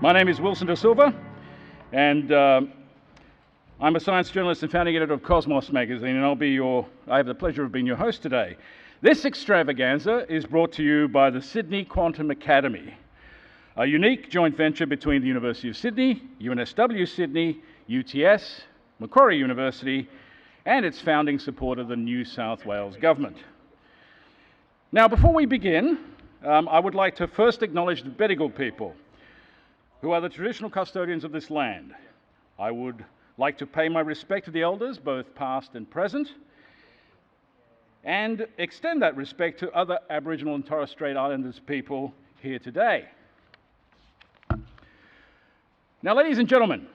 My name is Wilson da Silva, and I'm a science journalist and founding editor of Cosmos magazine, and I have the pleasure of being your host today. This extravaganza is brought to you by the Sydney Quantum Academy, a unique joint venture between the University of Sydney, UNSW Sydney, UTS, Macquarie University, and its founding supporter, the New South Wales Government. Now, before we begin, I would like to first acknowledge the Bedigal people, who are the traditional custodians of this land. I would like to pay my respect to the elders, both past and present, and extend that respect to other Aboriginal and Torres Strait Islanders people here today. Now, ladies and gentlemen,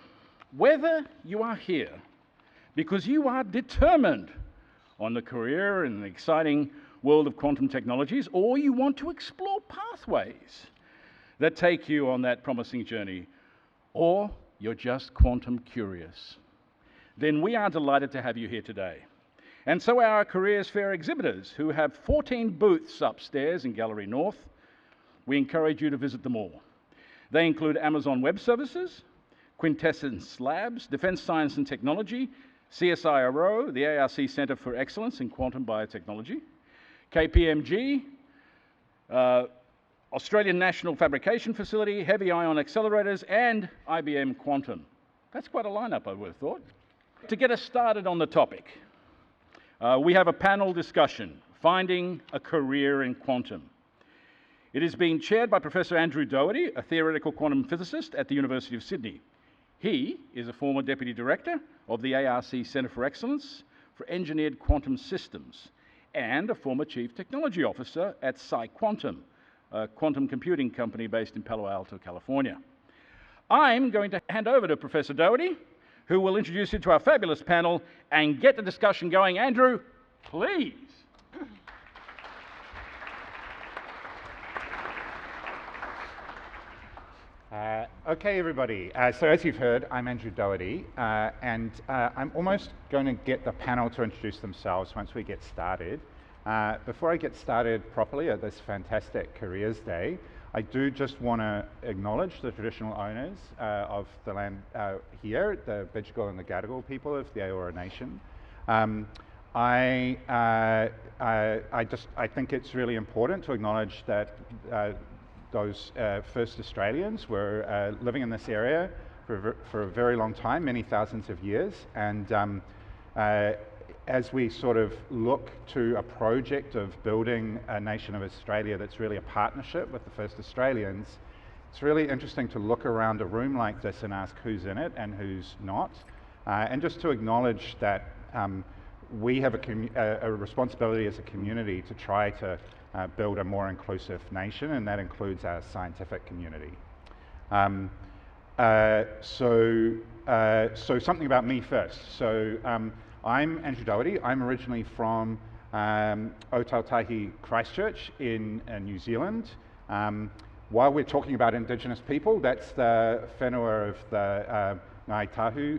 whether you are here because you are determined on the career in the exciting world of quantum technologies, or you want to explore pathways that take you on that promising journey, or you're just quantum curious, then we are delighted to have you here today. And so are our Careers Fair exhibitors, who have 14 booths upstairs in Gallery North. We encourage you to visit them all. They include Amazon Web Services, Quintessence Labs, Defence Science and Technology, CSIRO, the ARC Centre for Excellence in Quantum Biotechnology, KPMG, Australian National Fabrication Facility, Heavy Ion Accelerators, and IBM Quantum. That's quite a lineup, I would have thought. To get us started on the topic, we have a panel discussion, Finding a Career in Quantum. It is being chaired by Professor Andrew Doherty, a theoretical quantum physicist at the University of Sydney. He is a former Deputy Director of the ARC Centre for Excellence for Engineered Quantum Systems and a former Chief Technology Officer at PsiQuantum, a quantum computing company based in Palo Alto, California. I'm going to hand over to Professor Doherty, who will introduce you to our fabulous panel and get the discussion going. Andrew, please. Okay, everybody. So as you've heard, I'm Andrew Doherty, and I'm almost going to get the panel to introduce themselves once we get started. Before I get started properly at this fantastic Careers Day, I do just want to acknowledge the traditional owners of the land here, the Bidjigal and the Gadigal people of the Eora Nation. I think it's really important to acknowledge that those first Australians were living in this area for a very long time, many thousands of years, and as we sort of look to a project of building a nation of Australia that's really a partnership with the first Australians, it's really interesting to look around a room like this and ask who's in it and who's not, and just to acknowledge that we have a responsibility as a community to try to build a more inclusive nation, and that includes our scientific community. So something about me first. So I'm Andrew Doherty. I'm originally from Otautahi, Christchurch in New Zealand. While we're talking about Indigenous people, that's the whenua of the Ngāi Tahu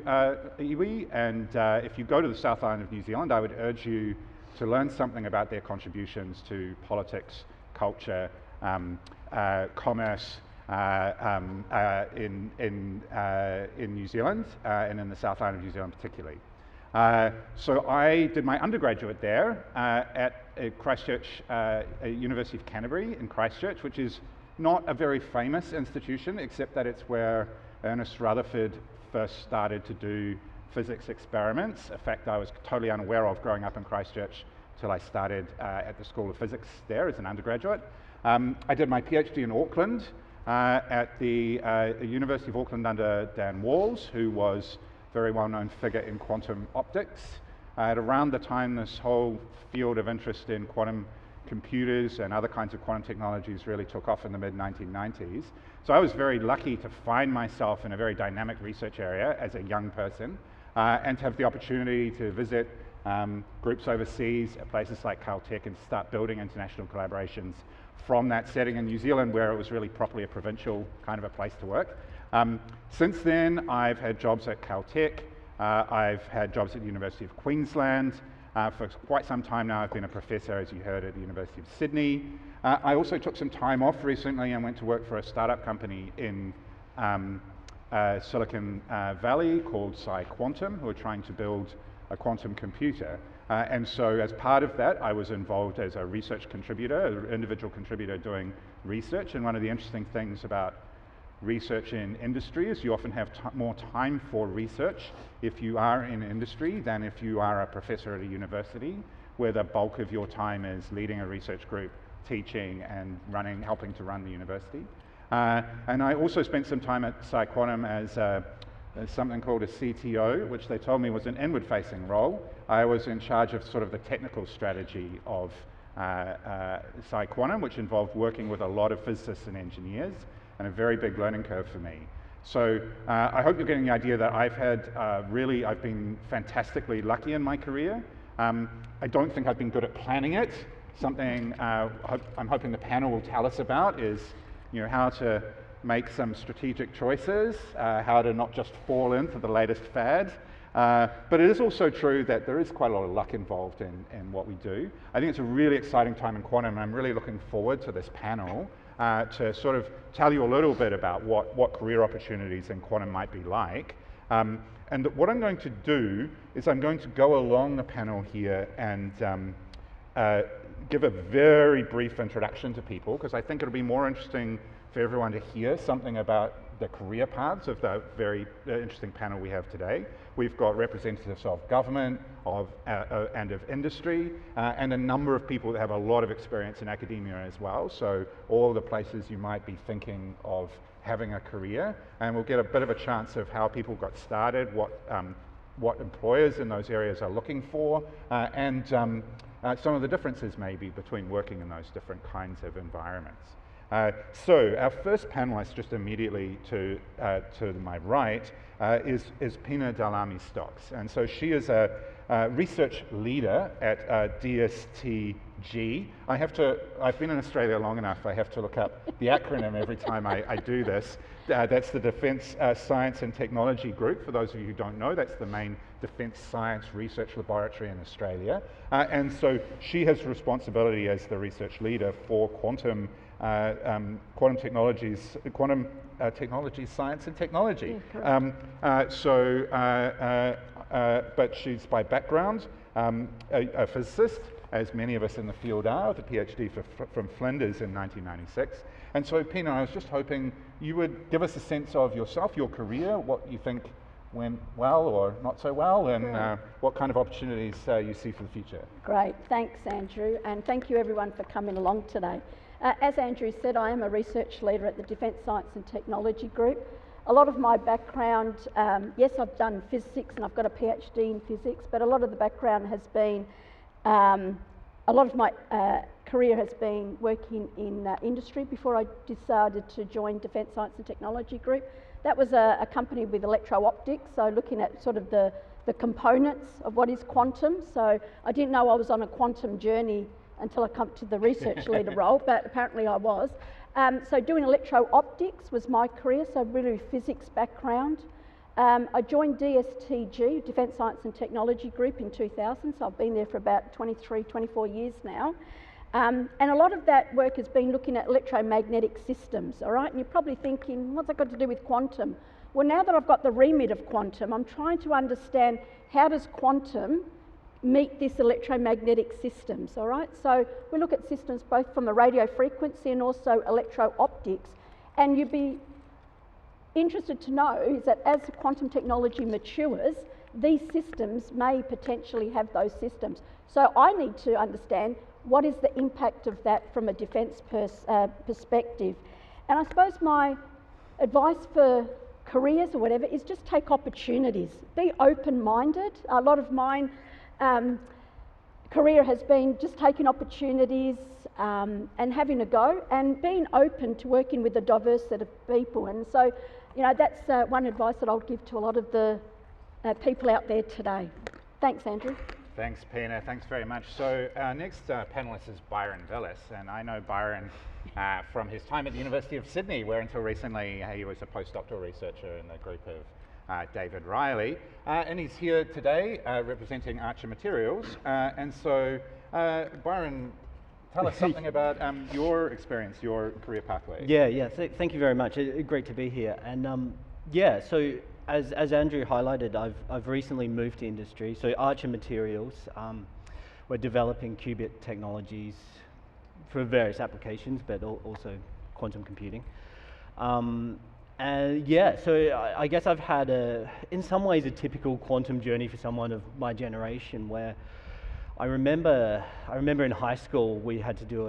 iwi, and if you go to the South Island of New Zealand, I would urge you to learn something about their contributions to politics, culture, commerce in New Zealand, and in the South Island of New Zealand particularly. So I did my undergraduate there at Christchurch, University of Canterbury in Christchurch, which is not a very famous institution, except that it's where Ernest Rutherford first started to do physics experiments, a fact I was totally unaware of growing up in Christchurch till I started at the School of Physics there as an undergraduate. I did my PhD in Auckland at the University of Auckland under Dan Walls, who was a very well-known figure in quantum optics. At around the time this whole field of interest in quantum computers and other kinds of quantum technologies really took off in the mid-1990s. So I was very lucky to find myself in a very dynamic research area as a young person, and to have the opportunity to visit groups overseas at places like Caltech and start building international collaborations from that setting in New Zealand, where it was really properly a provincial kind of a place to work. Since then, I've had jobs at Caltech, I've had jobs at the University of Queensland. For quite some time now, I've been a professor, as you heard, at the University of Sydney. I also took some time off recently and went to work for a startup company in Silicon Valley called PsiQuantum, who are trying to build a quantum computer. And so as part of that, I was involved as a research contributor, an individual contributor doing research. And one of the interesting things about research in industry is you often have more time for research if you are in industry than if you are a professor at a university, where the bulk of your time is leading a research group, teaching and helping to run the university. And I also spent some time at PsiQuantum as something called a CTO, which they told me was an inward-facing role. I was in charge of sort of the technical strategy of PsiQuantum, which involved working with a lot of physicists and engineers, and a very big learning curve for me. So I hope you're getting the idea that I've been fantastically lucky in my career. I don't think I've been good at planning it. Something I'm hoping the panel will tell us about is, how to make some strategic choices, how to not just fall into the latest fad. But it is also true that there is quite a lot of luck involved in what we do. I think it's a really exciting time in quantum, and I'm really looking forward to this panel to sort of tell you a little bit about what career opportunities in quantum might be like. And what I'm going to do is I'm going to go along the panel here and give a very brief introduction to people, because I think it'll be more interesting for everyone to hear something about the career paths of the very interesting panel we have today. We've got representatives of government, and of industry, and a number of people that have a lot of experience in academia as well. So all the places you might be thinking of having a career, and we'll get a bit of a chance of how people got started, what employers in those areas are looking for, and some of the differences maybe between working in those different kinds of environments. So our first panelist, just immediately to my right, is Pina Dall'Armi-Stoks. And so she is a research leader at DSTG. I've been in Australia long enough, I have to look up the acronym every time I do this. That's the Defence Science and Technology Group. For those of you who don't know, that's the main defence science research laboratory in Australia. And so she has responsibility as the research leader for quantum technologies, science and technology. But she's by background a physicist, as many of us in the field are, with a PhD from Flinders in 1996. And so, Pina, I was just hoping you would give us a sense of yourself, your career, what you think went well or not so well, and what kind of opportunities you see for the future. Great, thanks Andrew, and thank you everyone for coming along today. As Andrew said, I am a research leader at the Defence Science and Technology Group. A lot of my background, yes, I've done physics and I've got a PhD in physics, but a lot of the background has been, a lot of my career has been working in industry before I decided to join Defence Science and Technology Group. That was a company with electro-optics, so looking at sort of the components of what is quantum. So I didn't know I was on a quantum journey until I come to the research leader role, but apparently I was. So doing electro-optics was my career, so really physics background. I joined DSTG, Defence Science and Technology Group, in 2000, so I've been there for about 23, 24 years now. And a lot of that work has been looking at electromagnetic systems, all right? And you're probably thinking, what's that got to do with quantum? Well, now that I've got the remit of quantum, I'm trying to understand how does quantum meet this electromagnetic systems, all right? So we look at systems both from the radio frequency and also electro-optics. And you'd be interested to know is that as quantum technology matures, these systems may potentially have those systems. So I need to understand what is the impact of that from a defence perspective. And I suppose my advice for careers or whatever is just take opportunities. Be open-minded. A lot of mine career has been just taking opportunities and having a go and being open to working with a diverse set of people. And so, that's one advice that I'll give to a lot of the people out there today. Thanks, Andrew. Thanks, Pina. Thanks very much. So our next panelist is Byron Villis, and I know Byron from his time at the University of Sydney, where until recently he was a postdoctoral researcher in the group of David Riley, and he's here today representing Archer Materials. And so, Byron, Tell us something about your experience, your career pathway. Yeah. Thank you very much. Great to be here. And yeah, so as Andrew highlighted, I've recently moved to industry. So Archer Materials, we're developing qubit technologies for various applications, but also quantum computing. And yeah, so I guess I've had in some ways, a typical quantum journey for someone of my generation, where I remember in high school we had to do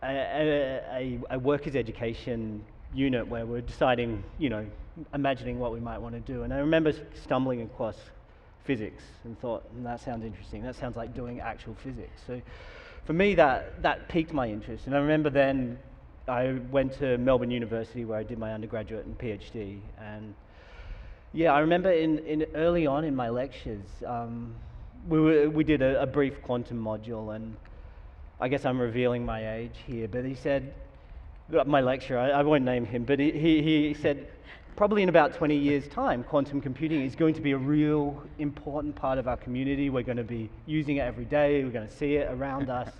a workers' education unit where we're deciding, imagining what we might want to do. And I remember stumbling across physics and thought, that sounds interesting. That sounds like doing actual physics. So for me, that piqued my interest. And I remember then I went to Melbourne University where I did my undergraduate and PhD. And yeah, I remember in early on in my lectures, we did a brief quantum module, and I guess I'm revealing my age here, but he said, my lecturer, I won't name him, but he said, probably in about 20 years' time, quantum computing is going to be a real important part of our community. We're going to be using it every day. We're going to see it around us.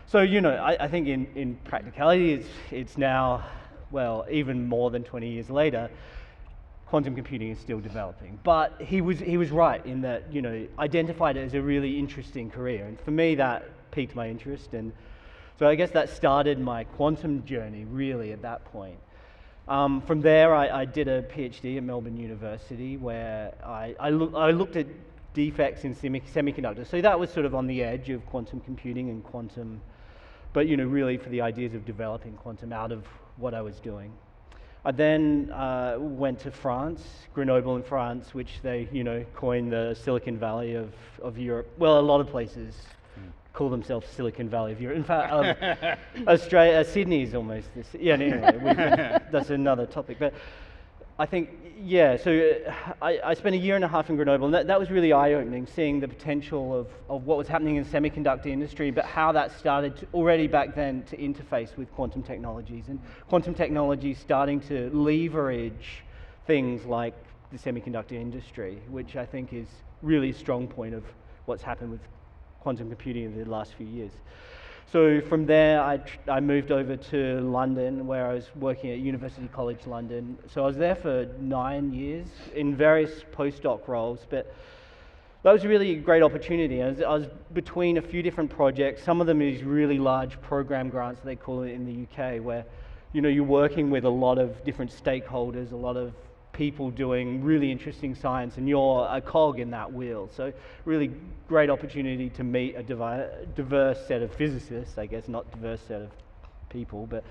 So, I think in practicality, it's now, well, even more than 20 years later, quantum computing is still developing. But he was right in that, identified it as a really interesting career. And for me, that piqued my interest. And so I guess that started my quantum journey, really, at that point. From there, I did a PhD at Melbourne University where I looked at defects in semiconductors. So that was sort of on the edge of quantum computing and quantum, but really for the ideas of developing quantum out of what I was doing. I then went to France, Grenoble in France, which they coined the Silicon Valley of Europe. Well, a lot of places call themselves Silicon Valley of Europe. In fact, Australia, Sydney is almost this. Yeah, anyway, that's another topic. But I think, yeah, so I spent a year and a half in Grenoble, and that was really eye-opening, seeing the potential of what was happening in the semiconductor industry, but how that started to, already back then, to interface with quantum technologies, and quantum technology starting to leverage things like the semiconductor industry, which I think is really a strong point of what's happened with quantum computing in the last few years. So from there, I moved over to London, where I was working at University College London. So I was there for 9 years in various postdoc roles, but that was really a great opportunity. I was between a few different projects. Some of them is really large program grants, they call it in the UK, where you're working with a lot of different stakeholders, a lot of people doing really interesting science, and you're a cog in that wheel. So really great opportunity to meet a diverse set of physicists, I guess, not diverse set of people, but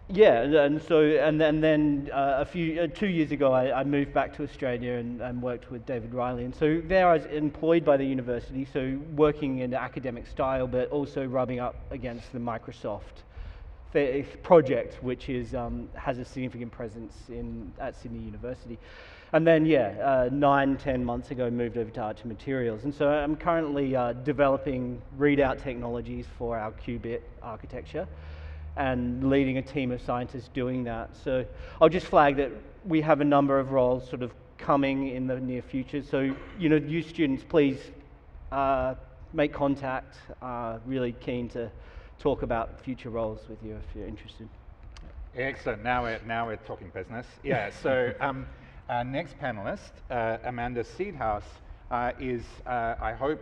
yeah, and then 2 years ago I moved back to Australia and worked with David Riley, and so there I was employed by the university, so working in the academic style, but also rubbing up against the Microsoft project, which is has a significant presence at Sydney University. And then 9-10 months ago moved over to Archer Materials, and so I'm currently developing readout technologies for our qubit architecture and leading a team of scientists doing that. So I'll just flag that we have a number of roles sort of coming in the near future, so you students, please make contact. Really keen to talk about future roles with you if you're interested. Excellent. Now we're talking business. Yeah. So our next panelist, Amanda Seedhouse, is I hope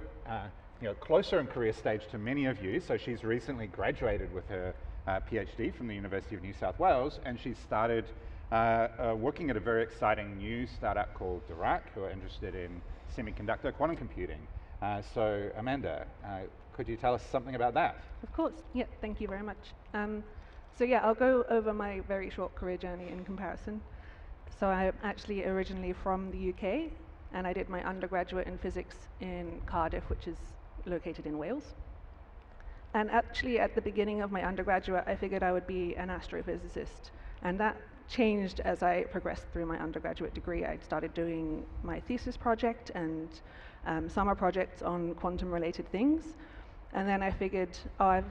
closer in career stage to many of you. So she's recently graduated with her PhD from the University of New South Wales, and she's started working at a very exciting new startup called Diraq, who are interested in semiconductor quantum computing. So Amanda, could you tell us something about that? Of course, yeah, thank you very much. So yeah, I'll go over my very short career journey in comparison. So I'm actually originally from the UK, and I did my undergraduate in physics in Cardiff, which is located in Wales. And actually at the beginning of my undergraduate, I figured I would be an astrophysicist, and that changed as I progressed through my undergraduate degree. I started doing my thesis project and summer projects on quantum-related things. And then I figured, I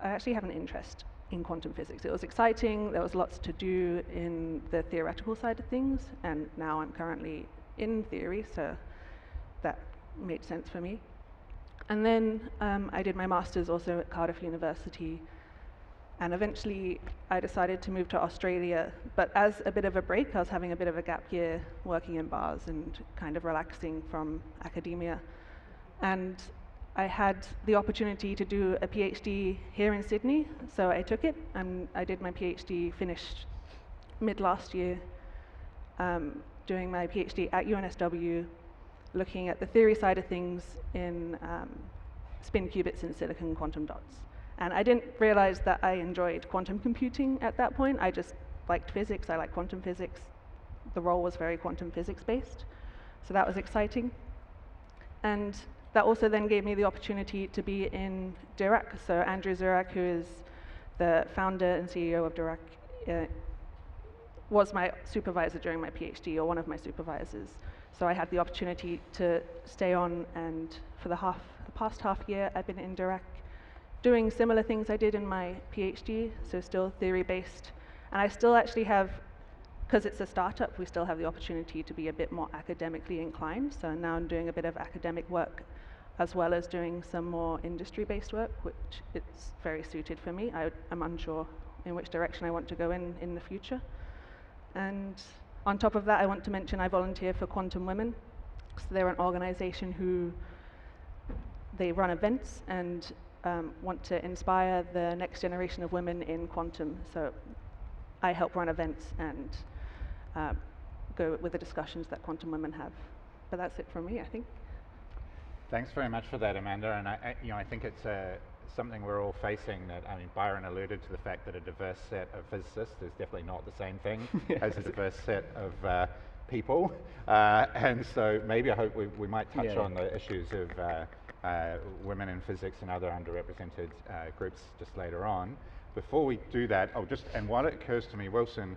actually have an interest in quantum physics. It was exciting, there was lots to do in the theoretical side of things, and now I'm currently in theory, so that made sense for me. And then I did my master's also at Cardiff University. And eventually I decided to move to Australia. But as a bit of a break, I was having a bit of a gap year working in bars and kind of relaxing from academia. And I had the opportunity to do a PhD here in Sydney, so I took it, and I did my PhD, finished mid last year, doing my PhD at UNSW, looking at the theory side of things in spin qubits in silicon quantum dots. And I didn't realize that I enjoyed quantum computing at that point. I just liked physics, I liked quantum physics. The role was very quantum physics based, so that was exciting. And that also then gave me the opportunity to be in Diraq. So Andrew Diraq, who is the founder and CEO of Diraq, was my supervisor during my PhD, or one of my supervisors. So I had the opportunity to stay on, and for the past half year, I've been in Diraq doing similar things I did in my PhD, so still theory-based. And I still actually have, because it's a startup, we still have the opportunity to be a bit more academically inclined. So now I'm doing a bit of academic work as well as doing some more industry-based work, which it's very suited for me. I'm unsure in which direction I want to go in the future. And on top of that, I want to mention I volunteer for Quantum Women. So they're an organization who, they run events and want to inspire the next generation of women in quantum. So I help run events and go with the discussions that Quantum Women have. But that's it from me, I think. Thanks very much for that, Amanda. And I think it's something we're all facing. That, I mean, Byron alluded to the fact that a diverse set of physicists is definitely not the same thing as a diverse set of people. And so maybe I hope we might touch on the issues of women in physics and other underrepresented groups just later on. Before we do that, and while it occurs to me, Wilson,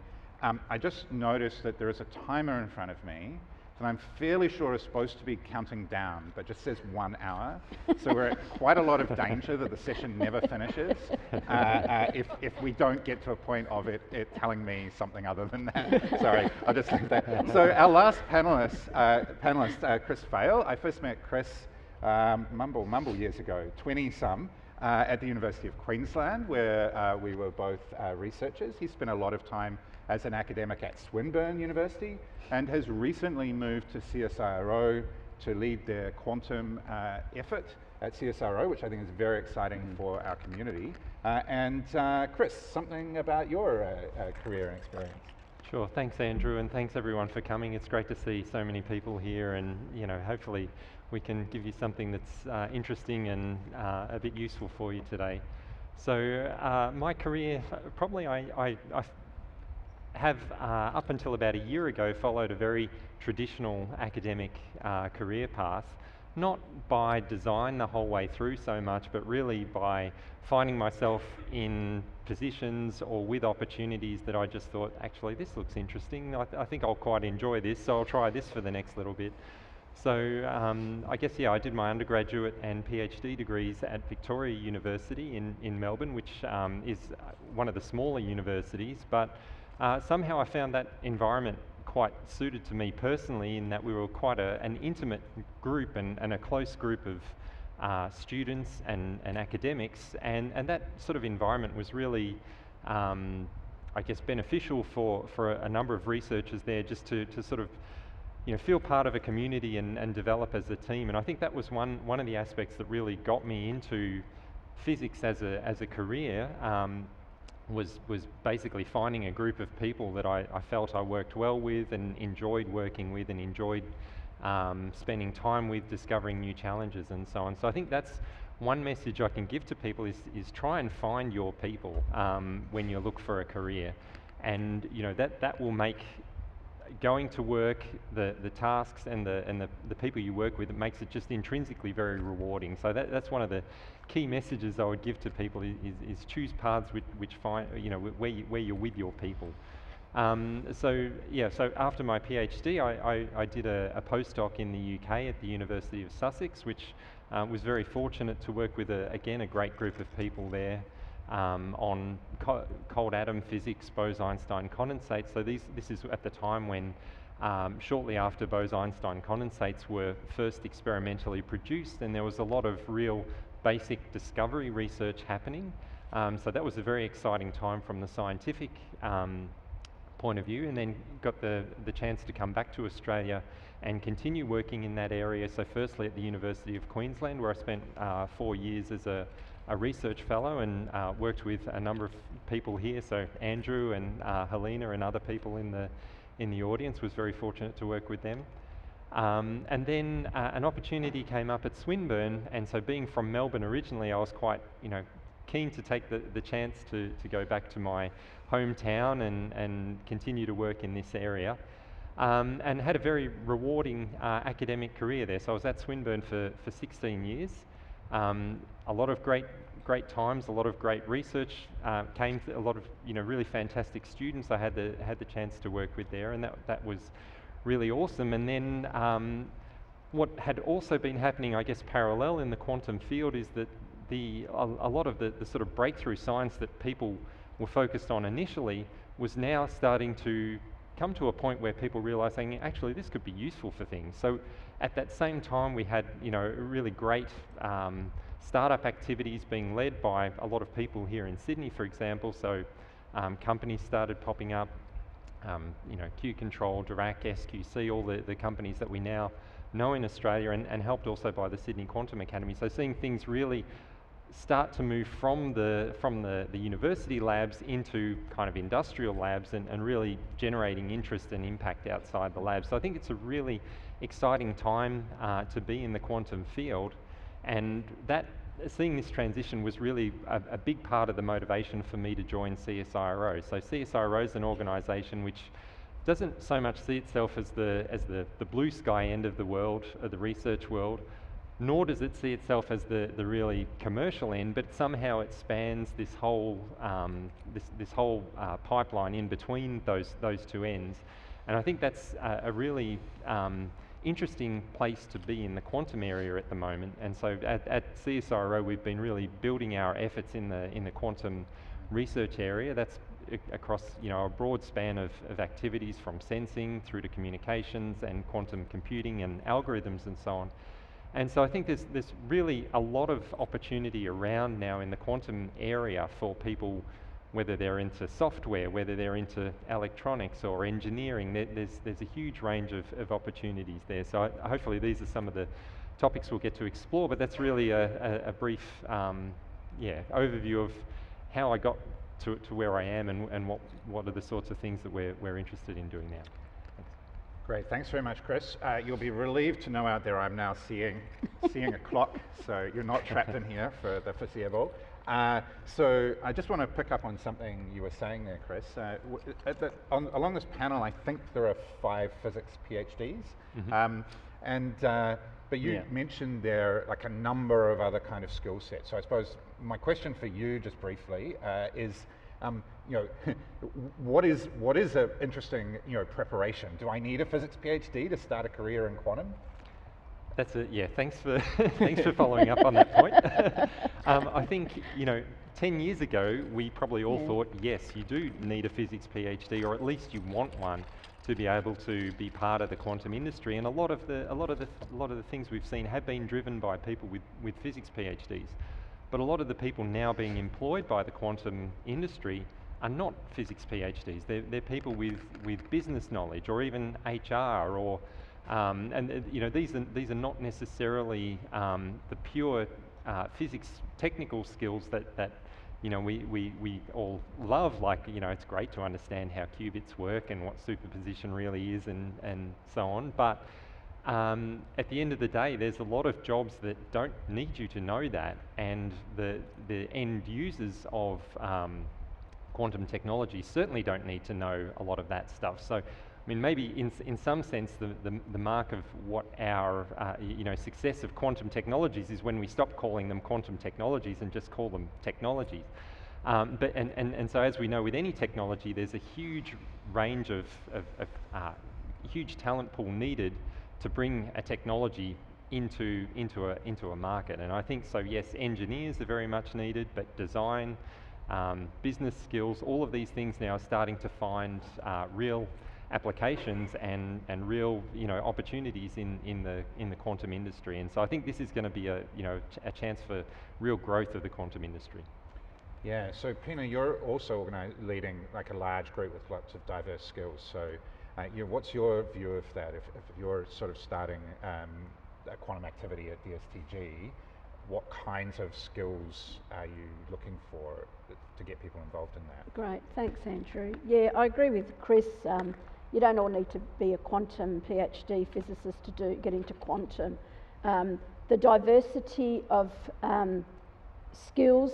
I just noticed that there is a timer in front of me that I'm fairly sure is supposed to be counting down, but just says 1 hour. So we're at quite a lot of danger that the session never finishes if we don't get to a point of it telling me something other than that. Sorry, I'll just leave that. So our last panelist, Chris Vale. I first met Chris mumble years ago, 20-some, at the University of Queensland, where we were both researchers. He spent a lot of time as an academic at Swinburne University and has recently moved to CSIRO to lead their quantum effort at CSIRO, which I think is very exciting for our community. And Chris, something about your career and experience. Sure, thanks Andrew, and thanks everyone for coming. It's great to see so many people here, and hopefully we can give you something that's interesting and a bit useful for you today. So my career, probably I have up until about a year ago followed a very traditional academic career path, not by design the whole way through so much, but really by finding myself in positions or with opportunities that I just thought, actually this looks interesting, I think I'll quite enjoy this, so I'll try this for the next little bit. So I guess, I did my undergraduate and PhD degrees at Victoria University in Melbourne, which is one of the smaller universities, but somehow I found that environment quite suited to me personally, in that we were quite an intimate group and a close group of students and academics, and that sort of environment was really, I guess, beneficial for a number of researchers there, just to sort of feel part of a community and develop as a team. And I think that was one of the aspects that really got me into physics as a career. Was basically finding a group of people that I felt I worked well with and enjoyed working with and enjoyed spending time with, discovering new challenges and so on. So I think that's one message I can give to people is try and find your people when you look for a career, and that will make going to work, the tasks and the people you work with, it makes it just intrinsically very rewarding. So that's one of the key messages I would give to people is choose paths which find where you're with your people. So after my PhD, I did a postdoc in the UK at the University of Sussex, which was very fortunate to work with again a great group of people there on cold atom physics, Bose-Einstein condensate. So this is at the time when shortly after Bose-Einstein condensates were first experimentally produced, and there was a lot of real basic discovery research happening. So that was a very exciting time from the scientific point of view, and then got the chance to come back to Australia and continue working in that area. So firstly at the University of Queensland, where I spent 4 years as a research fellow, and worked with a number of people here. So Andrew and Helena and other people in the audience, was very fortunate to work with them. And then an opportunity came up at Swinburne, and so being from Melbourne originally, I was quite, keen to take the chance to go back to my hometown and continue to work in this area. And had a very rewarding academic career there. So I was at Swinburne for 16 years. A lot of great times, a lot of great research came, a lot of really fantastic students I had the chance to work with there, and that was really awesome. And then what had also been happening, I guess, parallel in the quantum field is that a lot of the sort of breakthrough science that people were focused on initially was now starting to come to a point where people realizing actually this could be useful for things. So at that same time, we had really great startup activities being led by a lot of people here in Sydney, for example. So companies started popping up, Q-Control, Diraq, SQC, all the companies that we now know in Australia, and helped also by the Sydney Quantum Academy. So seeing things really start to move from the university labs into kind of industrial labs, and really generating interest and impact outside the labs. So I think it's a really exciting time to be in the quantum field, and that seeing this transition was really a big part of the motivation for me to join CSIRO. So CSIRO is an organisation which doesn't so much see itself as the blue sky end of the world, of the research world, nor does it see itself as the really commercial end, but somehow it spans this whole pipeline in between those two ends. And I think that's a really interesting place to be in the quantum area at the moment. And so at CSIRO, we've been really building our efforts in the quantum research area. That's across a broad span of activities, from sensing through to communications and quantum computing and algorithms and so on. And so I think there's really a lot of opportunity around now in the quantum area for people, whether they're into software, whether they're into electronics or engineering. There's a huge range of opportunities there. So hopefully these are some of the topics we'll get to explore, but that's really a brief overview of how I got to where I am, and what are the sorts of things that we're interested in doing now. Thanks. Great, thanks very much, Chris. You'll be relieved to know out there I'm now seeing a clock, so you're not trapped in here for the foreseeable. So I just want to pick up on something you were saying there, Chris. Along this panel, I think there are 5 physics PhDs, but you mentioned there like a number of other kind of skill sets. So I suppose my question for you, just briefly, is what is an interesting preparation? Do I need a physics PhD to start a career in quantum? That's it. Yeah. Thanks for following up on that point. I think 10 years ago we probably all thought, yes, you do need a physics PhD, or at least you want one to be able to be part of the quantum industry. And a lot of the things we've seen have been driven by people with physics PhDs. But a lot of the people now being employed by the quantum industry are not physics PhDs. They're people with business knowledge, or even HR, or these are not necessarily the pure physics technical skills that we all love. Like it's great to understand how qubits work and what superposition really is, and so on. But at the end of the day, there's a lot of jobs that don't need you to know that, and the end users of quantum technology certainly don't need to know a lot of that stuff. So, I mean, maybe in some sense, the mark of what our success of quantum technologies is when we stop calling them quantum technologies and just call them technologies. And so, as we know with any technology, there's a huge range of huge talent pool needed to bring a technology into a market. And I think so. Yes, engineers are very much needed, but design, business skills, all of these things now are starting to find real applications and real opportunities in the quantum industry. And so I think this is going to be a chance for real growth of the quantum industry. Yeah, so Pina, you're also leading like a large group with lots of diverse skills. So what's your view of that? If you're sort of starting a quantum activity at DSTG, what kinds of skills are you looking for to get people involved in that? Great, thanks Andrew. Yeah, I agree with Chris. You don't all need to be a quantum PhD physicist to get into quantum. The diversity of skills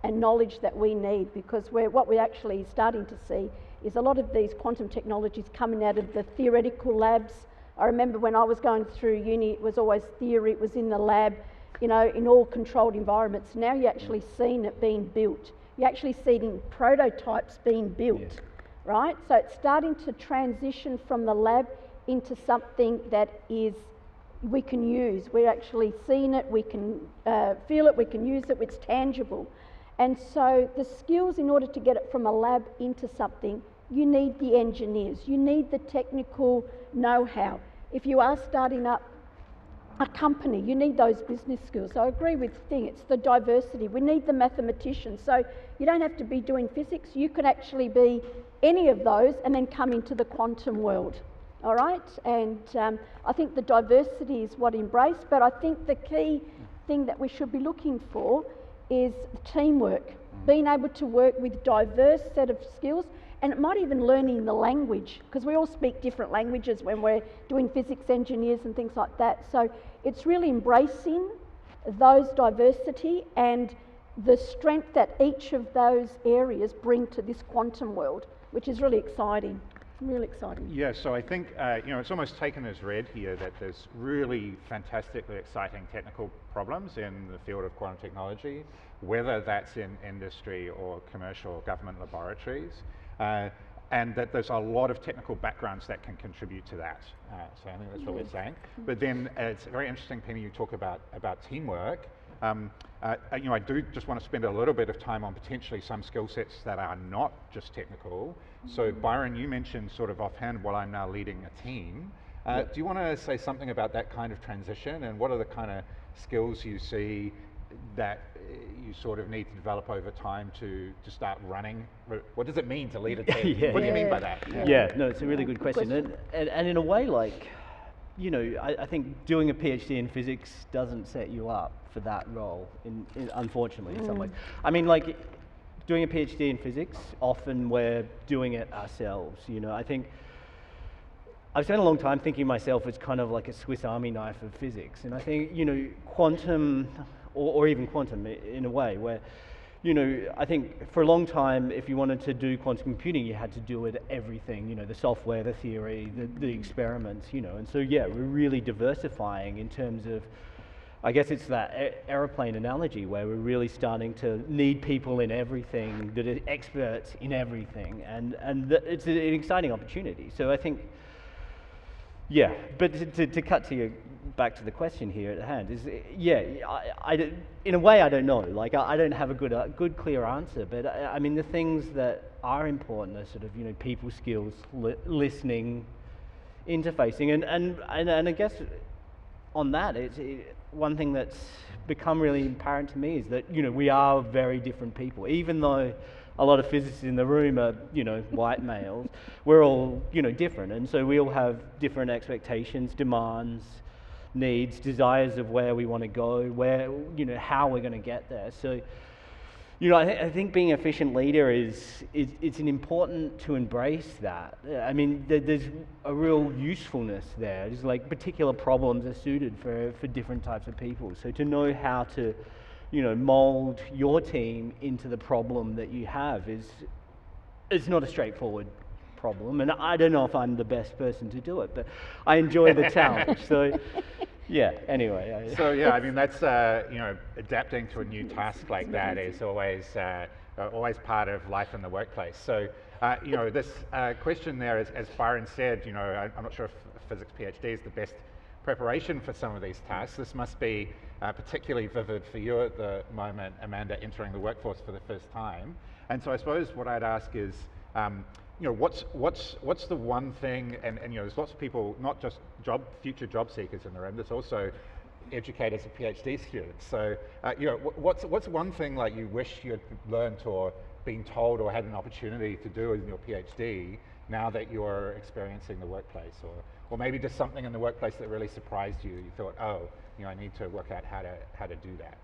and knowledge that we need, because what we're actually starting to see is a lot of these quantum technologies coming out of the theoretical labs. I remember when I was going through uni, it was always theory, it was in the lab, in all controlled environments. Now you're actually seeing it being built. You're actually seeing prototypes being built, right? So it's starting to transition from the lab into something that we can use. We're actually seeing it, we can feel it, we can use it, it's tangible. And so the skills, in order to get it from a lab into something, you need the engineers, you need the technical know-how. If you are starting up a company, you need those business skills. So I agree with Thing, it's the diversity. We need the mathematicians. So you don't have to be doing physics, you can actually be any of those and then come into the quantum world. All right, and I think the diversity is what embraced, but I think the key thing that we should be looking for is teamwork, being able to work with diverse set of skills, and it might even learning the language, because we all speak different languages when we're doing physics engineers and things like that. So it's really embracing those diversity and the strength that each of those areas bring to this quantum world, which is really exciting. Really exciting. Yeah, so I think it's almost taken as read here that there's really fantastically exciting technical problems in the field of quantum technology, whether that's in industry or commercial or government laboratories, and that there's a lot of technical backgrounds that can contribute to that. So I think that's what we're saying. But then it's very interesting, Penny, you talk about teamwork. I do just want to spend a little bit of time on potentially some skill sets that are not just technical. So Byron, you mentioned sort of offhand, while I'm now leading a team. Do you want to say something about that kind of transition, and what are the kind of skills you see that you sort of need to develop over time to start running? What does it mean to lead a team? What do you mean by that? Yeah, no, it's a really good question. And in a way, like, I think doing a PhD in physics doesn't set you up for that role, unfortunately, in some ways. I mean, like, doing a PhD in physics, often we're doing it ourselves. I think I've spent a long time thinking of myself as kind of like a Swiss Army knife of physics. And I think, quantum, or even quantum in a way, where, I think for a long time, if you wanted to do quantum computing, you had to do it everything, the software, the theory, the experiments, and so, yeah, we're really diversifying in terms of, I guess it's that aeroplane analogy where we're really starting to need people in everything that are experts in everything, and it's an exciting opportunity. So I think, yeah, but to cut to back to the question here at hand is, yeah, I in a way I don't know, like I don't have a good clear answer, but I mean the things that are important are sort of people skills, listening, interfacing, and I guess on that one thing that's become really apparent to me is that we are very different people, even though a lot of physicists in the room are, white males. We're all, different, and so we all have different expectations, demands, needs, desires of where we want to go, where, how we're going to get there. So, I think being an efficient leader it's important to embrace that. I mean, there's a real usefulness there. There's like particular problems are suited for different types of people. So to know how to mold your team into the problem that you have it's not a straightforward problem, and I don't know if I'm the best person to do it, but I enjoy the challenge. So yeah, anyway. So yeah, I mean that's adapting to a new task like that is always part of life in the workplace. So this question there, as Byron said, I'm not sure if a physics PhD is the best preparation for some of these tasks. This must be particularly vivid for you at the moment, Amanda, entering the workforce for the first time. And so I suppose what I'd ask is, You know, what's the one thing, and you know, there's lots of people, not just future job seekers in the room, there's also educators and PhD students. So, you know, what's one thing like you wish you had learned or been told or had an opportunity to do in your PhD now that you're experiencing the workplace, or maybe just something in the workplace that really surprised you? You thought, oh, you know, I need to work out how to do that.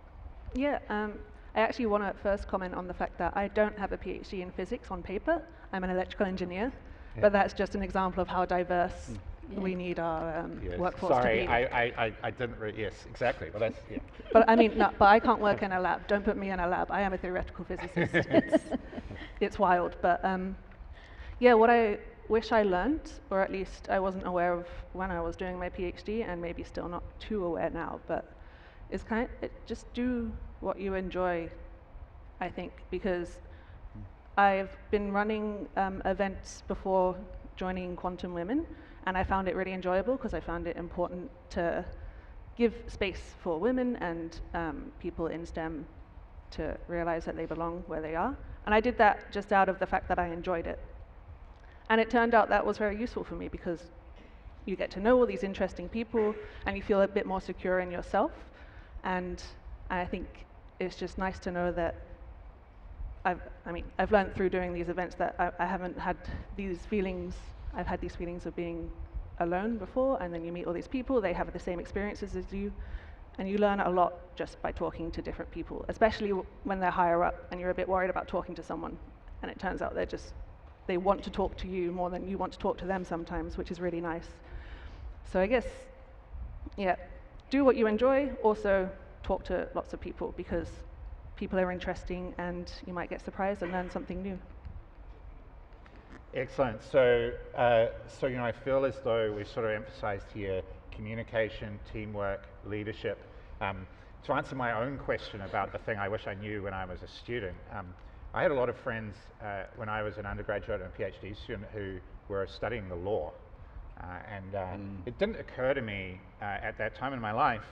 Yeah, I actually want to first comment on the fact that I don't have a PhD in physics on paper. I'm an electrical engineer, but that's just an example of how diverse we need our workforce to be. Sorry, I didn't really, yes, exactly. Well, that's, yeah. But I mean, no, but I can't work in a lab. Don't put me in a lab. I am a theoretical physicist. It's wild. But yeah, what I wish I learned, or at least I wasn't aware of when I was doing my PhD, and maybe still not too aware now, but is just do what you enjoy, I think, because I've been running events before joining Quantum Women, and I found it really enjoyable because I found it important to give space for women and people in STEM to realize that they belong where they are. And I did that just out of the fact that I enjoyed it. And it turned out that was very useful for me because you get to know all these interesting people and you feel a bit more secure in yourself. And I think it's just nice to know that I've learned through doing these events that I haven't had these feelings. I've had these feelings of being alone before, and then you meet all these people, they have the same experiences as you, and you learn a lot just by talking to different people, especially when they're higher up and you're a bit worried about talking to someone, and it turns out they want to talk to you more than you want to talk to them sometimes, which is really nice. So I guess, yeah, do what you enjoy, also talk to lots of people because people are interesting and you might get surprised and learn something new. Excellent. So, so you know, I feel as though we've sort of emphasized here communication, teamwork, leadership. To answer my own question about the thing I wish I knew when I was a student, I had a lot of friends when I was an undergraduate and a PhD student who were studying the law. It didn't occur to me at that time in my life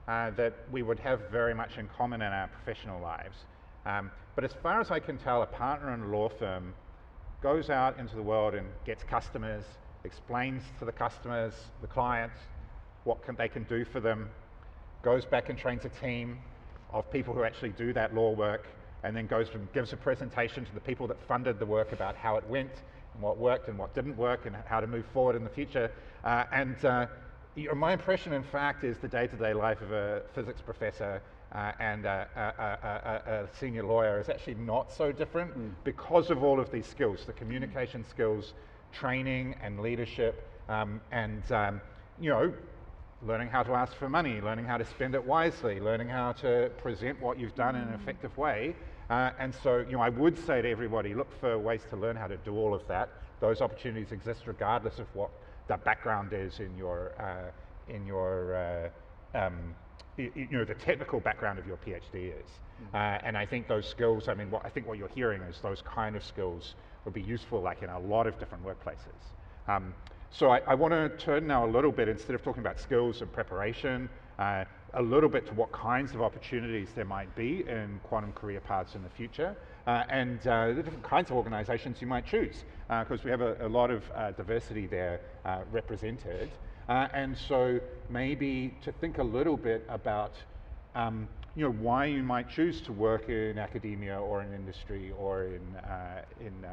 that we would have very much in common in our professional lives. But as far as I can tell, a partner in a law firm goes out into the world and gets customers, explains to the customers, the clients, what they can do for them, goes back and trains a team of people who actually do that law work, and then goes and gives a presentation to the people that funded the work about how it went, and what worked and what didn't work, and how to move forward in the future. My impression, in fact, is the day-to-day life of a physics professor and a senior lawyer is actually not so different because of all of these skills, the communication skills, training and leadership, you know, learning how to ask for money, learning how to spend it wisely, learning how to present what you've done in an effective way. And so, you know, I would say to everybody, look for ways to learn how to do all of that. Those opportunities exist regardless of what the background is in your you know, the technical background of your PhD is. And I think those skills, I mean, I think what you're hearing is those kind of skills would be useful like in a lot of different workplaces. So I want to turn now a little bit, instead of talking about skills and preparation, a little bit to what kinds of opportunities there might be in quantum career paths in the future, and the different kinds of organizations you might choose, because we have a lot of diversity there represented. And so maybe to think a little bit about you know, why you might choose to work in academia or in industry or in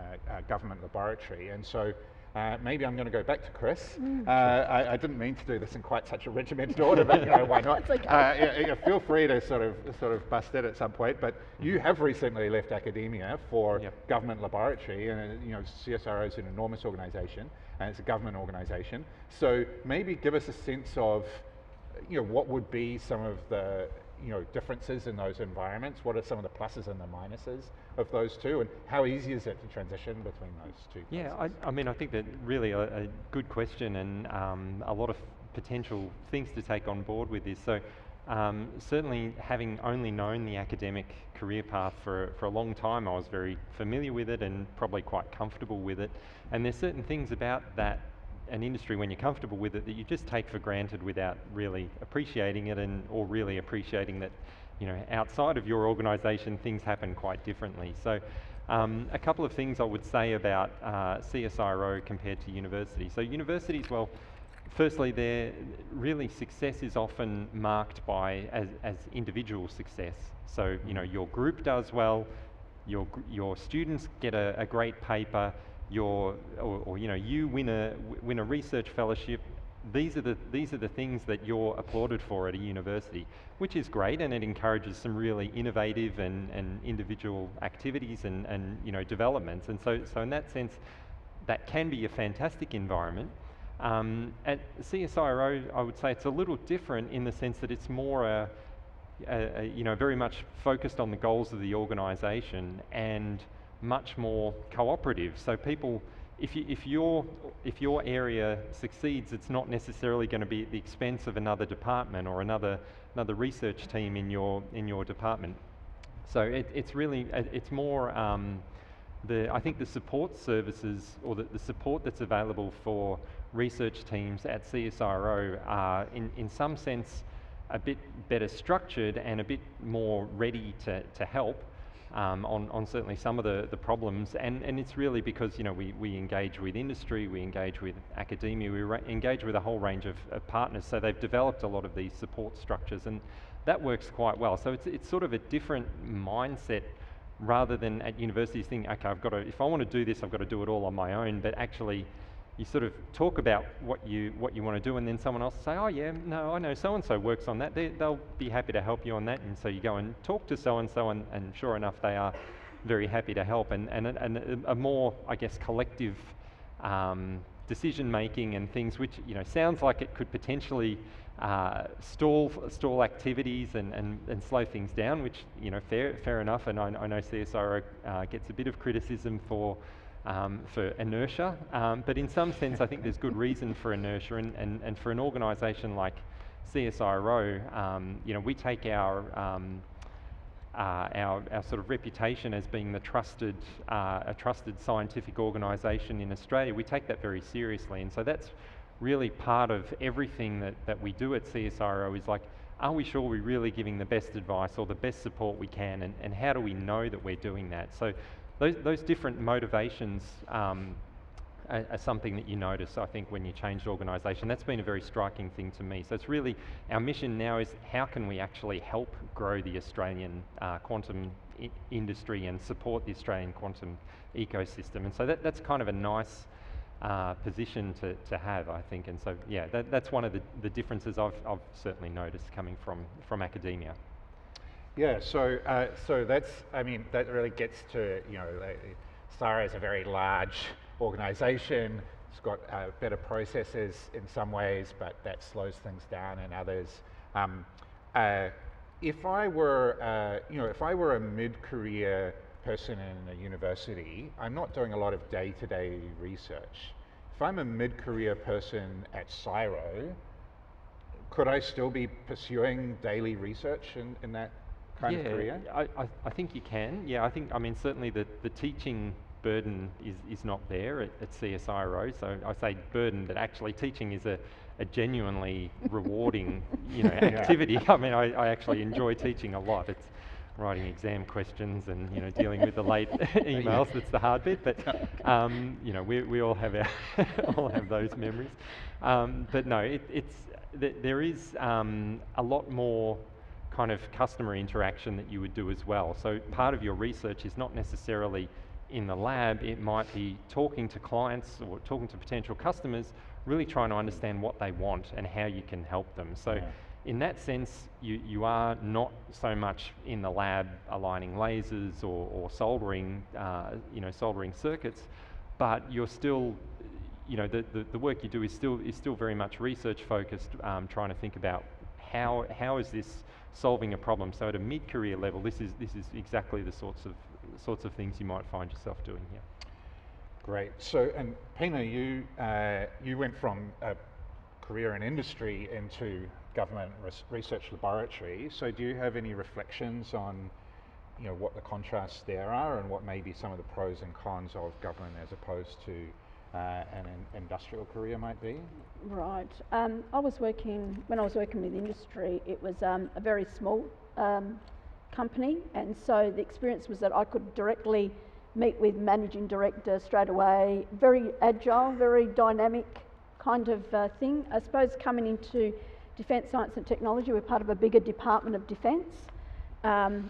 government laboratory. And so maybe I'm going to go back to Chris. I didn't mean to do this in quite such a regimented order, but you know, why not? Yeah, feel free to sort of bust it at some point. But you have recently left academia for government laboratory, and you know, CSIRO is an enormous organisation, and it's a government organisation. So maybe give us a sense of, you know, what would be some of the, you know, differences in those environments. What are some of the pluses and the minuses of those two, and how easy is it to transition between those two places? Yeah, I mean, I think that really a good question, and a lot of potential things to take on board with this. So certainly, having only known the academic career path for a long time, I was very familiar with it and probably quite comfortable with it. And there's certain things about that, an industry, when you're comfortable with it, that you just take for granted without really appreciating it, or really appreciating that, you know, outside of your organisation things happen quite differently. So A couple of things I would say about CSIRO compared to universities. So universities, well, firstly, really success is often marked by as individual success. So, you know, your group does well, your students get a great paper, or you know, you win a research fellowship. These are the things that you're applauded for at a university, which is great, and it encourages some really innovative and individual activities and you know, developments. And so in that sense, that can be a fantastic environment. At CSIRO, I would say it's a little different in the sense that it's more you know, very much focused on the goals of the organisation and much more cooperative. So people, if your area succeeds, it's not necessarily going to be at the expense of another department or another research team in your department. So it's really it's more I think the support services, or the support that's available for research teams at CSIRO are in some sense a bit better structured and a bit more ready to help on certainly some of the problems, and it's really because, you know, we engage with industry, we engage with academia, we engage with a whole range of partners, so they've developed a lot of these support structures, and that works quite well. So it's sort of a different mindset, rather than at universities thinking, okay, if I want to do this, I've got to do it all on my own, but actually you sort of talk about what you want to do, and then someone else will say, oh yeah, no, I know so-and-so works on that, they'll be happy to help you on that, and so you go and talk to so-and-so, and sure enough, they are very happy to help, and a more, I guess, collective decision making and things, which, you know, sounds like it could potentially stall activities and slow things down, which, you know, fair enough, and I know CSIRO gets a bit of criticism for inertia, but in some sense I think there's good reason for inertia, and for an organisation like CSIRO, you know, we take our sort of reputation as being a trusted scientific organisation in Australia. We take that very seriously, and so that's really part of everything that we do at CSIRO, is like, are we sure we're really giving the best advice or the best support we can, and how do we know that we're doing that? So those different motivations are something that you notice, I think, when you change organisation. That's been a very striking thing to me. So it's really, our mission now is, how can we actually help grow the Australian quantum industry and support the Australian quantum ecosystem? And so that's kind of a nice position to have, I think. And so, yeah, that's one of the differences I've certainly noticed coming from academia. Yeah, so that's, I mean, that really gets to, you know, CSIRO is a very large organisation. It's got better processes in some ways, but that slows things down in others. If I were, you know, if I were a mid-career person in a university, I'm not doing a lot of day-to-day research. If I'm a mid-career person at CSIRO, could I still be pursuing daily research in that kind of career? I think you can. Yeah, I mean, certainly the teaching burden is not there at CSIRO. So I say burden, but actually teaching is a genuinely rewarding, you know, activity. I mean, I actually enjoy teaching a lot. It's writing exam questions and, you know, dealing with the late emails. That's the hard bit. But you know, we all have all have those memories. But no, there is a lot more kind of customer interaction that you would do as well. So part of your research is not necessarily in the lab. It might be talking to clients or talking to potential customers, really trying to understand what they want and how you can help them. So in that sense, you are not so much in the lab aligning lasers or soldering, you know, soldering circuits, but you're still, you know, the work you do is still very much research focused, trying to think about how is this solving a problem. So at a mid-career level, this is exactly the sorts of things you might find yourself doing here. Great. So, and Pina, you went from a career in industry into government research laboratory. So do you have any reflections on, you know, what the contrasts there are and what maybe some of the pros and cons of government as opposed to an industrial career might be? Right. when I was working with industry, it was a very small company, and so the experience was that I could directly meet with managing director straight away. Very agile, very dynamic kind of thing. I suppose coming into Defence Science and Technology, we're part of a bigger Department of Defence.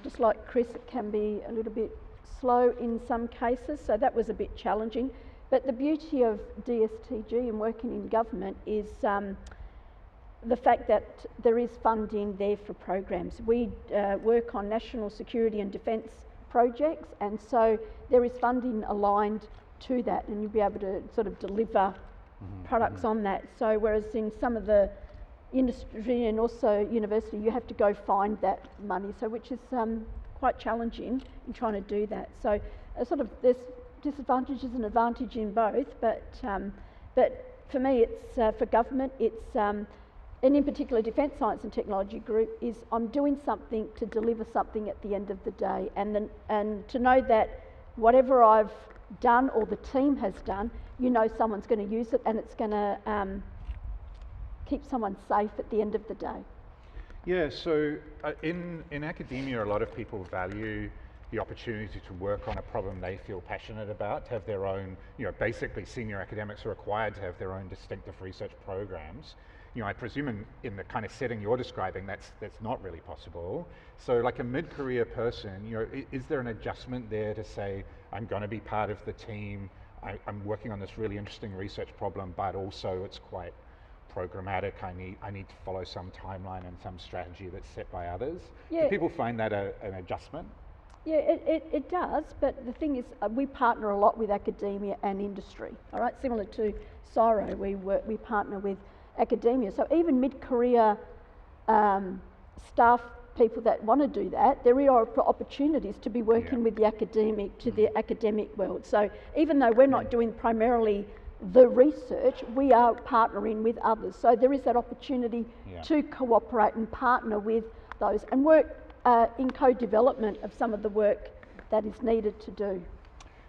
Just like Chris, it can be a little bit slow in some cases, so that was a bit challenging. But the beauty of DSTG and working in government is the fact that there is funding there for programs. We work on national security and defence projects, and so there is funding aligned to that, and you'll be able to sort of deliver products on that. So whereas in some of the industry and also university, you have to go find that money, so which is quite challenging in trying to do that. So there's disadvantages and advantage in both, but for me, it's for government, it's and in particular Defence Science and Technology Group is I'm doing something to deliver something at the end of the day, and to know that whatever I've done or the team has done, you know someone's going to use it and it's going to keep someone safe at the end of the day. Yeah, so in academia, a lot of people value the opportunity to work on a problem they feel passionate about, to have their own, basically senior academics are required to have their own distinctive research programs. I presume in the kind of setting you're describing, that's not really possible. So like a mid-career person, is there an adjustment there to say, I'm going to be part of the team, I'm working on this really interesting research problem, but also it's quite programmatic, I need to follow some timeline and some strategy that's set by others? Yeah. Do people find that an adjustment? Yeah, it does, but the thing is, we partner a lot with academia and industry, all right? Similar to CSIRO, we partner with academia. So even mid-career staff people that want to do that, there are opportunities to be working with the academic world. So even though we're not doing primarily the research, we are partnering with others. So there is that opportunity to cooperate and partner with those and work in co-development of some of the work that is needed to do.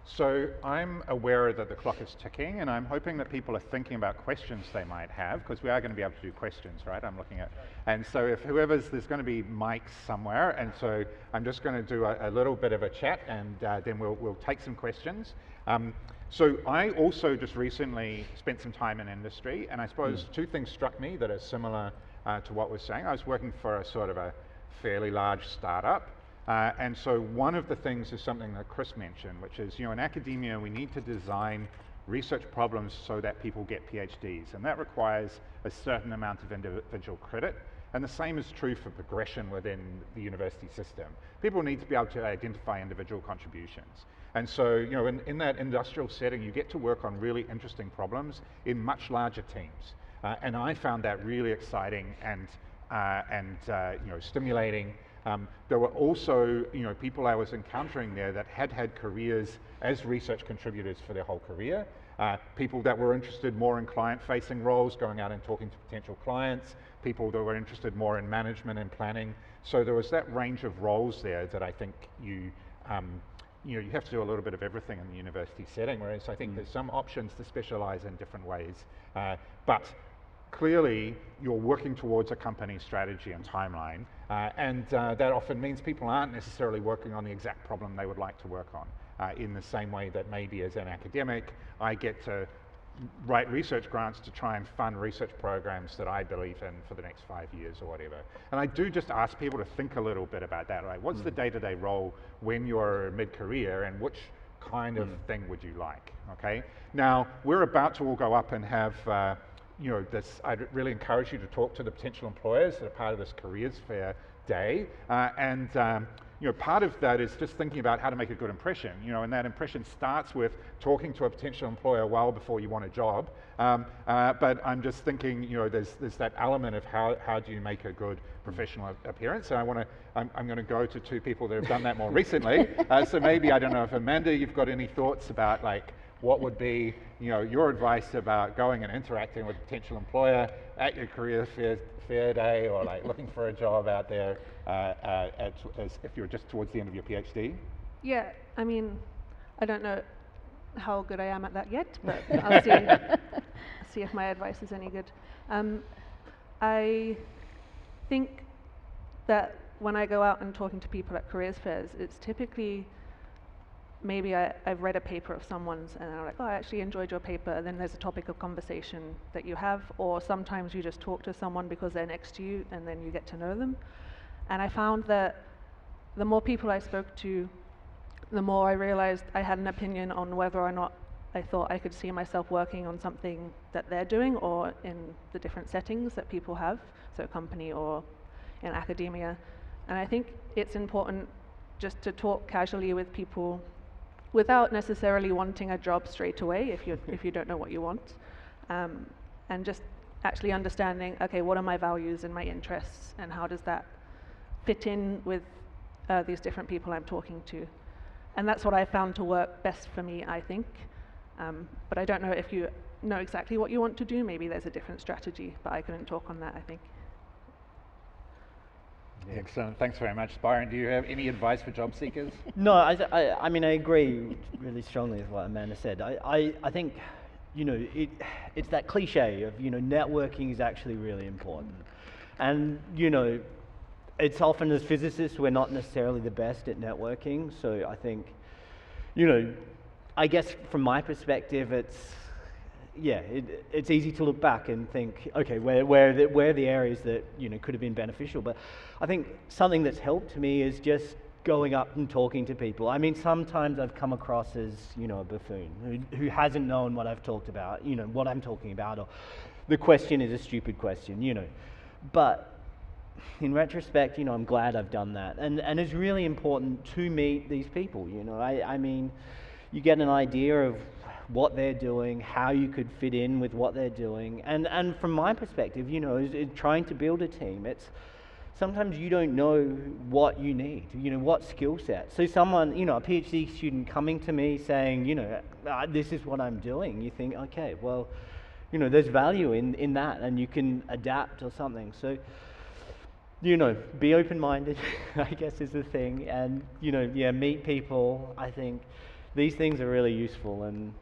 So I'm aware that the clock is ticking, and I'm hoping that people are thinking about questions they might have, because we are going to be able to do questions, right? I'm looking at, and so if there's going to be mics somewhere, and so I'm just going to do a little bit of a chat, and then we'll take some questions. So I also just recently spent some time in industry, and I suppose two things struck me that are similar to what we're saying. I was working for a sort of a fairly large startup. And so one of the things is something that Chris mentioned, which is, in academia, we need to design research problems so that people get PhDs, and that requires a certain amount of individual credit. And the same is true for progression within the university system. People need to be able to identify individual contributions. And so, in that industrial setting, you get to work on really interesting problems in much larger teams. And I found that really exciting and stimulating. There were also, people I was encountering there that had careers as research contributors for their whole career. People that were interested more in client-facing roles, going out and talking to potential clients. People that were interested more in management and planning. So there was that range of roles there that I think you have to do a little bit of everything in the university setting. Whereas I think there's some options to specialize in different ways, but clearly, you're working towards a company strategy and timeline, and that often means people aren't necessarily working on the exact problem they would like to work on, in the same way that maybe as an academic, I get to write research grants to try and fund research programs that I believe in for the next 5 years or whatever. And I do just ask people to think a little bit about that, right? What's the day-to-day role when you're mid-career, and which kind of thing would you like, okay? Now, we're about to all go up and have I'd really encourage you to talk to the potential employers that are part of this careers fair day, and part of that is just thinking about how to make a good impression, and that impression starts with talking to a potential employer well before you want a job, but I'm just thinking, there's that element of how do you make a good professional appearance, and I'm going to go to two people that have done that more recently, so maybe, I don't know if Amanda, you've got any thoughts about what would be, your advice about going and interacting with a potential employer at your career fair day, or looking for a job out there if you're just towards the end of your PhD? Yeah, I mean, I don't know how good I am at that yet, but I'll see if my advice is any good. I think that when I go out and talking to people at careers fairs, it's typically maybe I've read a paper of someone's and I'm like, oh, I actually enjoyed your paper, and then there's a topic of conversation that you have, or sometimes you just talk to someone because they're next to you and then you get to know them. And I found that the more people I spoke to, the more I realized I had an opinion on whether or not I thought I could see myself working on something that they're doing or in the different settings that people have, so company or in academia. And I think it's important just to talk casually with people without necessarily wanting a job straight away if you don't know what you want, and just actually understanding, okay, what are my values and my interests, and how does that fit in with these different people I'm talking to. And that's what I found to work best for me, I think. But I don't know if you know exactly what you want to do. Maybe there's a different strategy, but I couldn't talk on that, I think. Excellent, thanks very much. Byron, do you have any advice for job seekers? No, I mean, I agree really strongly with what Amanda said. I think, you know, it's that cliche of, you know, networking is actually really important. And, you know, it's often as physicists, we're not necessarily the best at networking. So I think, you know, I guess from my perspective, it's easy to look back and think, okay, where are the areas that, you know, could have been beneficial? But I think something that's helped me is just going up and talking to people. I mean, sometimes I've come across as, you know, a buffoon who hasn't known what I've talked about, you know, what I'm talking about, or the question is a stupid question, you know. But in retrospect, you know, I'm glad I've done that. And it's really important to meet these people, you know. I mean, you get an idea of what they're doing, how you could fit in with what they're doing. And from my perspective, you know, trying to build a team, it's sometimes you don't know what you need, you know, what skill set. So someone, you know, a PhD student coming to me saying, you know, this is what I'm doing, you think, okay, well, you know, there's value in that, and you can adapt or something. So, you know, be open-minded, I guess is the thing, and, you know, yeah, meet people. I think these things are really useful, and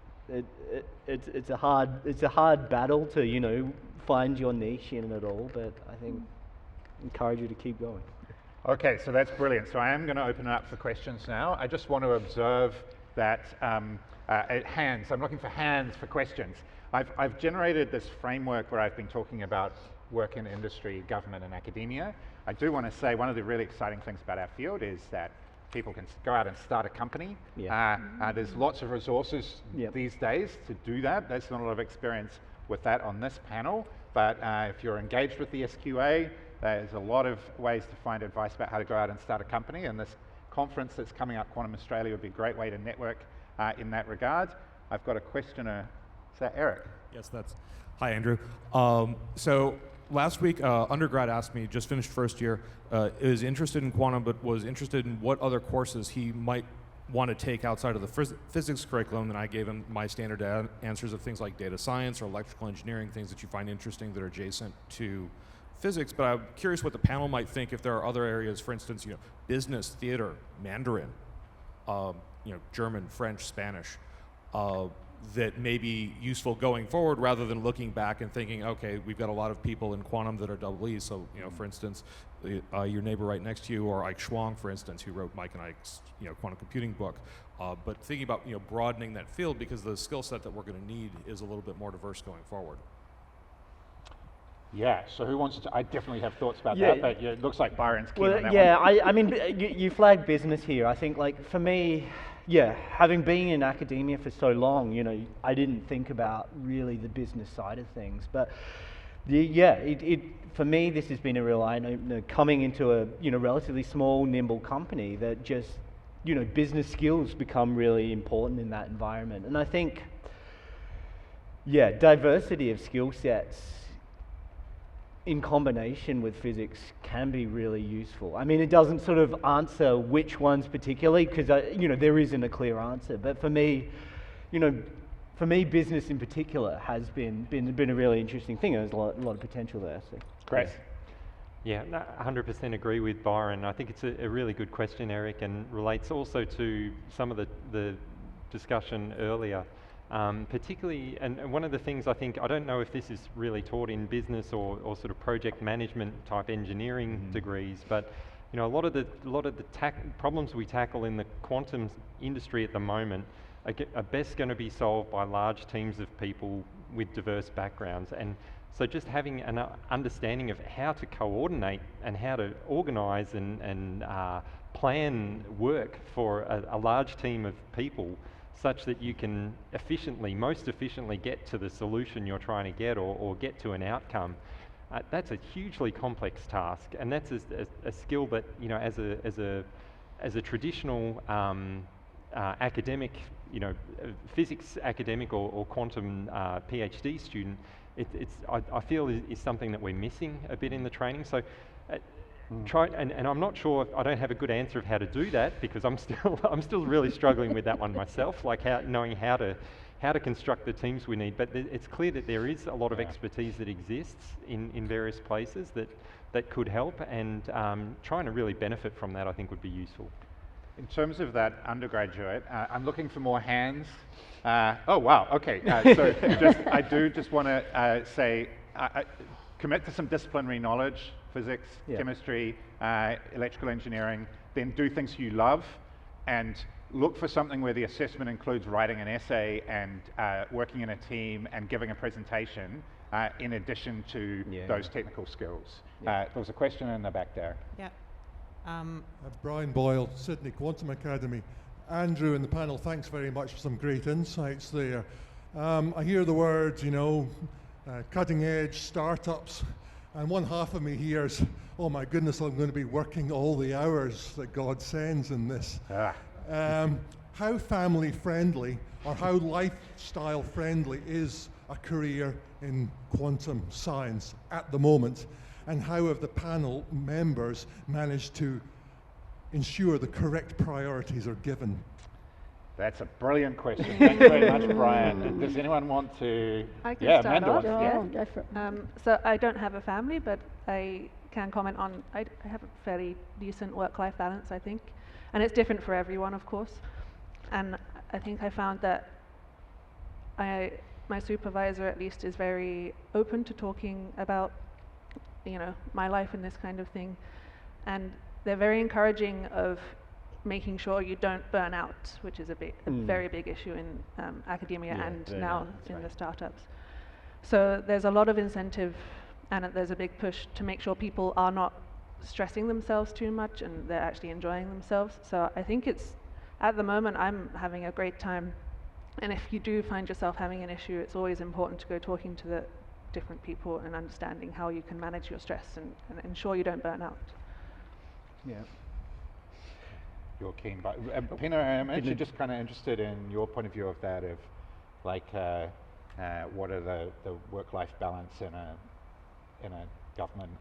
it's a hard battle to, you know, find your niche in it all, but I think encourage you to keep going. Okay, so that's brilliant. So I am going to open it up for questions now. I just want to observe that hands. I'm looking for hands for questions. I've generated this framework where I've been talking about work in industry, government, and academia. I do want to say one of the really exciting things about our field is that people can go out and start a company. Yeah. There's lots of resources these days to do that. There's not a lot of experience with that on this panel, but if you're engaged with the SQA, there's a lot of ways to find advice about how to go out and start a company, and this conference that's coming up, Quantum Australia, would be a great way to network in that regard. I've got a questioner. Is that Eric? Yes, that's. Hi, Andrew. So last week, undergrad asked me, just finished first year, is interested in quantum, but was interested in what other courses he might want to take outside of the physics curriculum, and I gave him my standard answers of things like data science or electrical engineering, things that you find interesting that are adjacent to physics. But I'm curious what the panel might think if there are other areas, for instance, you know, business, theater, Mandarin, you know, German, French, Spanish, that may be useful going forward, rather than looking back and thinking, okay, we've got a lot of people in quantum that are double E. So, you know, for instance, your neighbor right next to you, or Ike Schwang, for instance, who wrote Mike and Ike's, you know, quantum computing book. But thinking about, you know, broadening that field, because the skill set that we're going to need is a little bit more diverse going forward. Yeah, so who wants to, I definitely have thoughts about that, but it looks like Byron's keen on that yeah, one. I mean, you flagged business here. I think, like, for me, yeah, having been in academia for so long, you know, I didn't think about really the business side of things. But for me, this has been a real eye-opener, coming into a, you know, relatively small, nimble company that just, you know, business skills become really important in that environment. And I think, yeah, diversity of skill sets in combination with physics can be really useful. I mean, it doesn't sort of answer which ones particularly, because, you know, there isn't a clear answer. But for me, you know, business in particular has been a really interesting thing. There's a lot of potential there. So. Great. Yeah, 100% agree with Byron. I think it's a really good question, Eric, and relates also to some of the discussion earlier. Particularly, and one of the things I think, I don't know if this is really taught in business or sort of project management type engineering degrees, but You know, a lot of the problems we tackle in the quantum industry at the moment are best going to be solved by large teams of people with diverse backgrounds. And so just having an understanding of how to coordinate and how to organise and plan work for a large team of people, such that you can most efficiently get to the solution you're trying to get, or get to an outcome. That's a hugely complex task, and that's a skill that, you know, as a traditional academic, you know, physics academic or quantum PhD student, I feel is something that we're missing a bit in the training. So and I'm not sure, I don't have a good answer of how to do that, because I'm still really struggling with that one myself, like knowing how to construct the teams we need. But it's clear that there is a lot of expertise that exists in various places that could help, and trying to really benefit from that, I think, would be useful. In terms of that undergraduate, I'm looking for more hands. Oh wow, okay. So I do just want to say, commit to some disciplinary knowledge, physics, chemistry, electrical engineering, then do things you love, and look for something where the assessment includes writing an essay and working in a team and giving a presentation in addition to those technical skills. There was a question in the back there. Yeah. Brian Boyle, Sydney Quantum Academy. Andrew and the panel, thanks very much for some great insights there. I hear the words, you know, cutting edge startups, and one half of me hears, oh my goodness, I'm going to be working all the hours that God sends in this. How family friendly or how lifestyle friendly is a career in quantum science at the moment? And how have the panel members managed to ensure the correct priorities are given? That's a brilliant question. Thanks very much, Brian. Does anyone want to? I can start off. Go for it. So I don't have a family, but I can comment on, I have a fairly decent work-life balance, I think. And it's different for everyone, of course. And I think I found that my supervisor, at least, is very open to talking about, you know, my life and this kind of thing. And they're very encouraging of making sure you don't burn out, which is a very big issue in academia and now in the startups. So there's a lot of incentive, and there's a big push to make sure people are not stressing themselves too much and they're actually enjoying themselves. So I think at the moment, I'm having a great time. And if you do find yourself having an issue, it's always important to go talking to the different people and understanding how you can manage your stress and ensure you don't burn out. Yeah. You're keen, but Pina, I'm actually just kind of interested in your point of view of that, of like what are the work-life balance in a government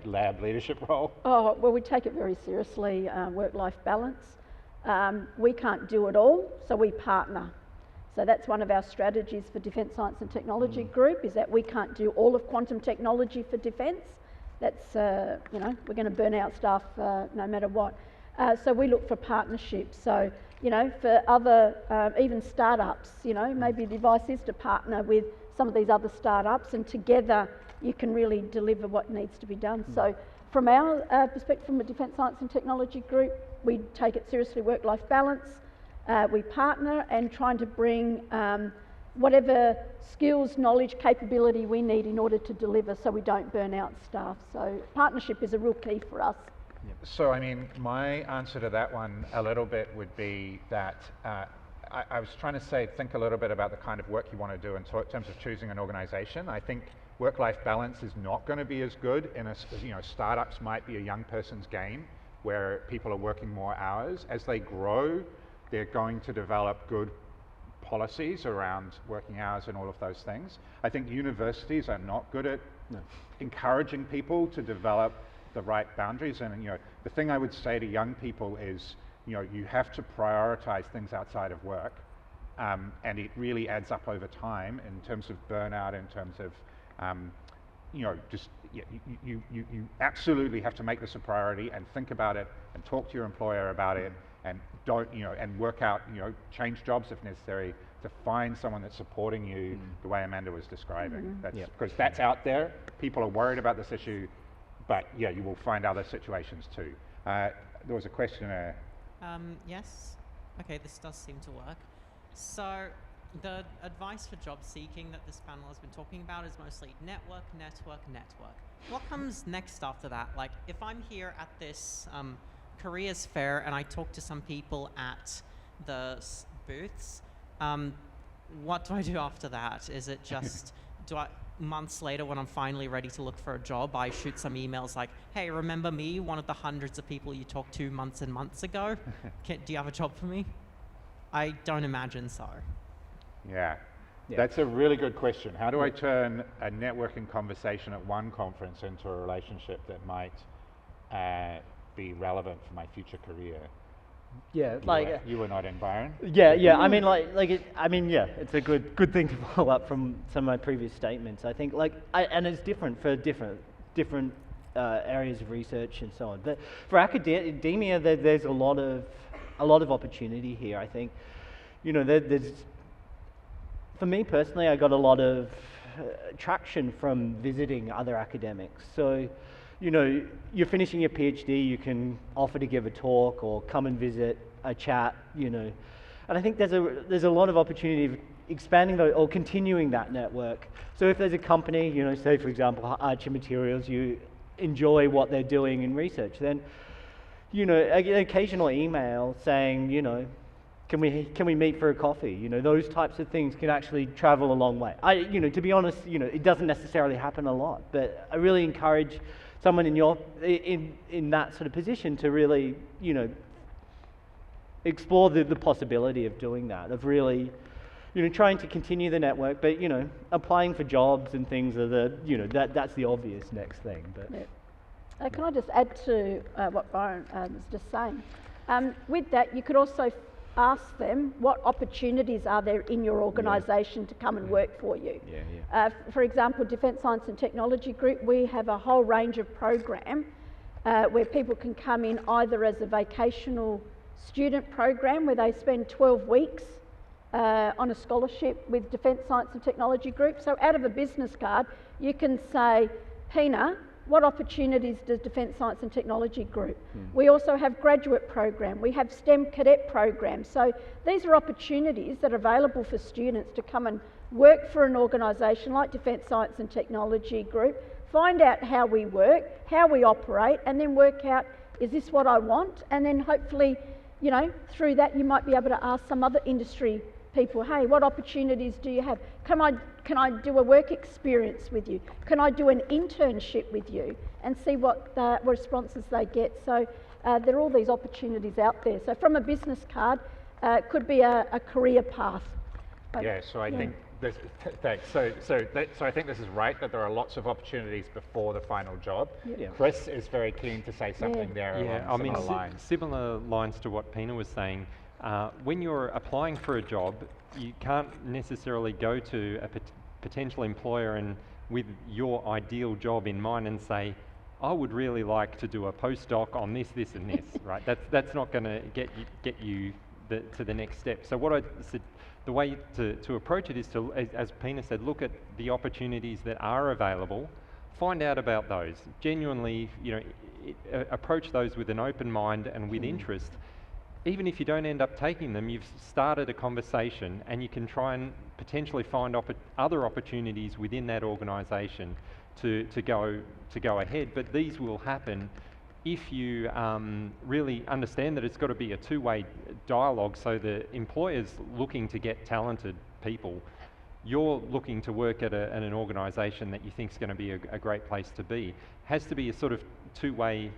lab leadership role? Oh, well, we take it very seriously, work-life balance. We can't do it all, so we partner. So that's one of our strategies for Defence Science and Technology Group, is that we can't do all of quantum technology for defence. That's, you know, we're going to burn out staff no matter what. So we look for partnerships. So, you know, for other, even startups, you know, maybe the advice is to partner with some of these other startups, and together you can really deliver what needs to be done. So from our perspective, from a Defence Science and Technology Group, we take it seriously, work-life balance. We partner and trying to bring whatever skills, knowledge, capability we need in order to deliver, so we don't burn out staff. So partnership is a real key for us. So, I mean, my answer to that one a little bit would be that I was trying to say, think a little bit about the kind of work you want to do in terms of choosing an organization. I think work-life balance is not going to be as good in startups might be a young person's game where people are working more hours. As they grow, they're going to develop good policies around working hours and all of those things. I think universities are not good at encouraging people to develop the right boundaries. And the thing I would say to young people is, you have to prioritize things outside of work, and it really adds up over time in terms of burnout, in terms of you absolutely have to make this a priority and think about it and talk to your employer about it, and don't and work out change jobs if necessary to find someone that's supporting you the way Amanda was describing. That's because that's out there. People are worried about this issue, but you will find other situations too. There was a question. Yes. Okay, this does seem to work. So the advice for job seeking that this panel has been talking about is mostly network, network, network. What comes next after that? Like, if I'm here at this careers fair and I talk to some people at the booths, what do I do after that? Is it just, months later when I'm finally ready to look for a job, I shoot some emails like, hey, remember me, one of the hundreds of people you talked to months and months ago? Do you have a job for me? I don't imagine so. Yeah, that's a really good question. How do I turn a networking conversation at one conference into a relationship that might be relevant for my future career? Yeah, You were not in, Byron? Yeah. I mean, it's a good thing to follow up from some of my previous statements. I think, and it's different for different areas of research and so on. But for academia, there's a lot of opportunity here. I think, there's. For me personally, I got a lot of traction from visiting other academics. So, you're finishing your PhD, you can offer to give a talk or come and visit, a chat, And I think there's a lot of opportunity of expanding or continuing that network. So if there's a company, say for example, Archer Materials, you enjoy what they're doing in research, then, an occasional email saying, can we meet for a coffee? Those types of things can actually travel a long way. To be honest, it doesn't necessarily happen a lot, but I really encourage someone in that sort of position to really, explore the possibility of doing that, of really, trying to continue the network, but applying for jobs and things are that's the obvious next thing. But can I just add to what Byron was just saying? With that, you could also ask them what opportunities are there in your organisation to come and work for you. For example, Defence Science and Technology Group, we have a whole range of program where people can come in either as a vocational student program where they spend 12 weeks on a scholarship with Defence Science and Technology Group. So out of a business card, you can say, Pina, what opportunities does Defence Science and Technology Group? We also have graduate program, we have STEM cadet programs. So these are opportunities that are available for students to come and work for an organisation like Defence Science and Technology Group, find out how we work, how we operate, and then work out, is this what I want? And then hopefully, through that you might be able to ask some other industry people, hey, what opportunities do you have? Can I do a work experience with you? Can I do an internship with you? And see what responses they get. So there are all these opportunities out there. So from a business card, it could be a career path. So I think this, thanks. So I think this is right, that there are lots of opportunities before the final job. Chris is very keen to say something there along similar lines. Similar lines to what Pina was saying. When you're applying for a job, you can't necessarily go to a potential employer and with your ideal job in mind and say, I would really like to do a postdoc on this, this, and this, right? That's not going to get you to the next step. So what I said, the way to approach it is to, as Pina said, look at the opportunities that are available, find out about those. Genuinely, approach those with an open mind and with interest. Even if you don't end up taking them, you've started a conversation and you can try and potentially find other opportunities within that organisation to go ahead. But these will happen if you really understand that it's got to be a two-way dialogue. So the employer's looking to get talented people. You're looking to work at an organisation that you think is going to be a great place to be. Has to be a sort of two-way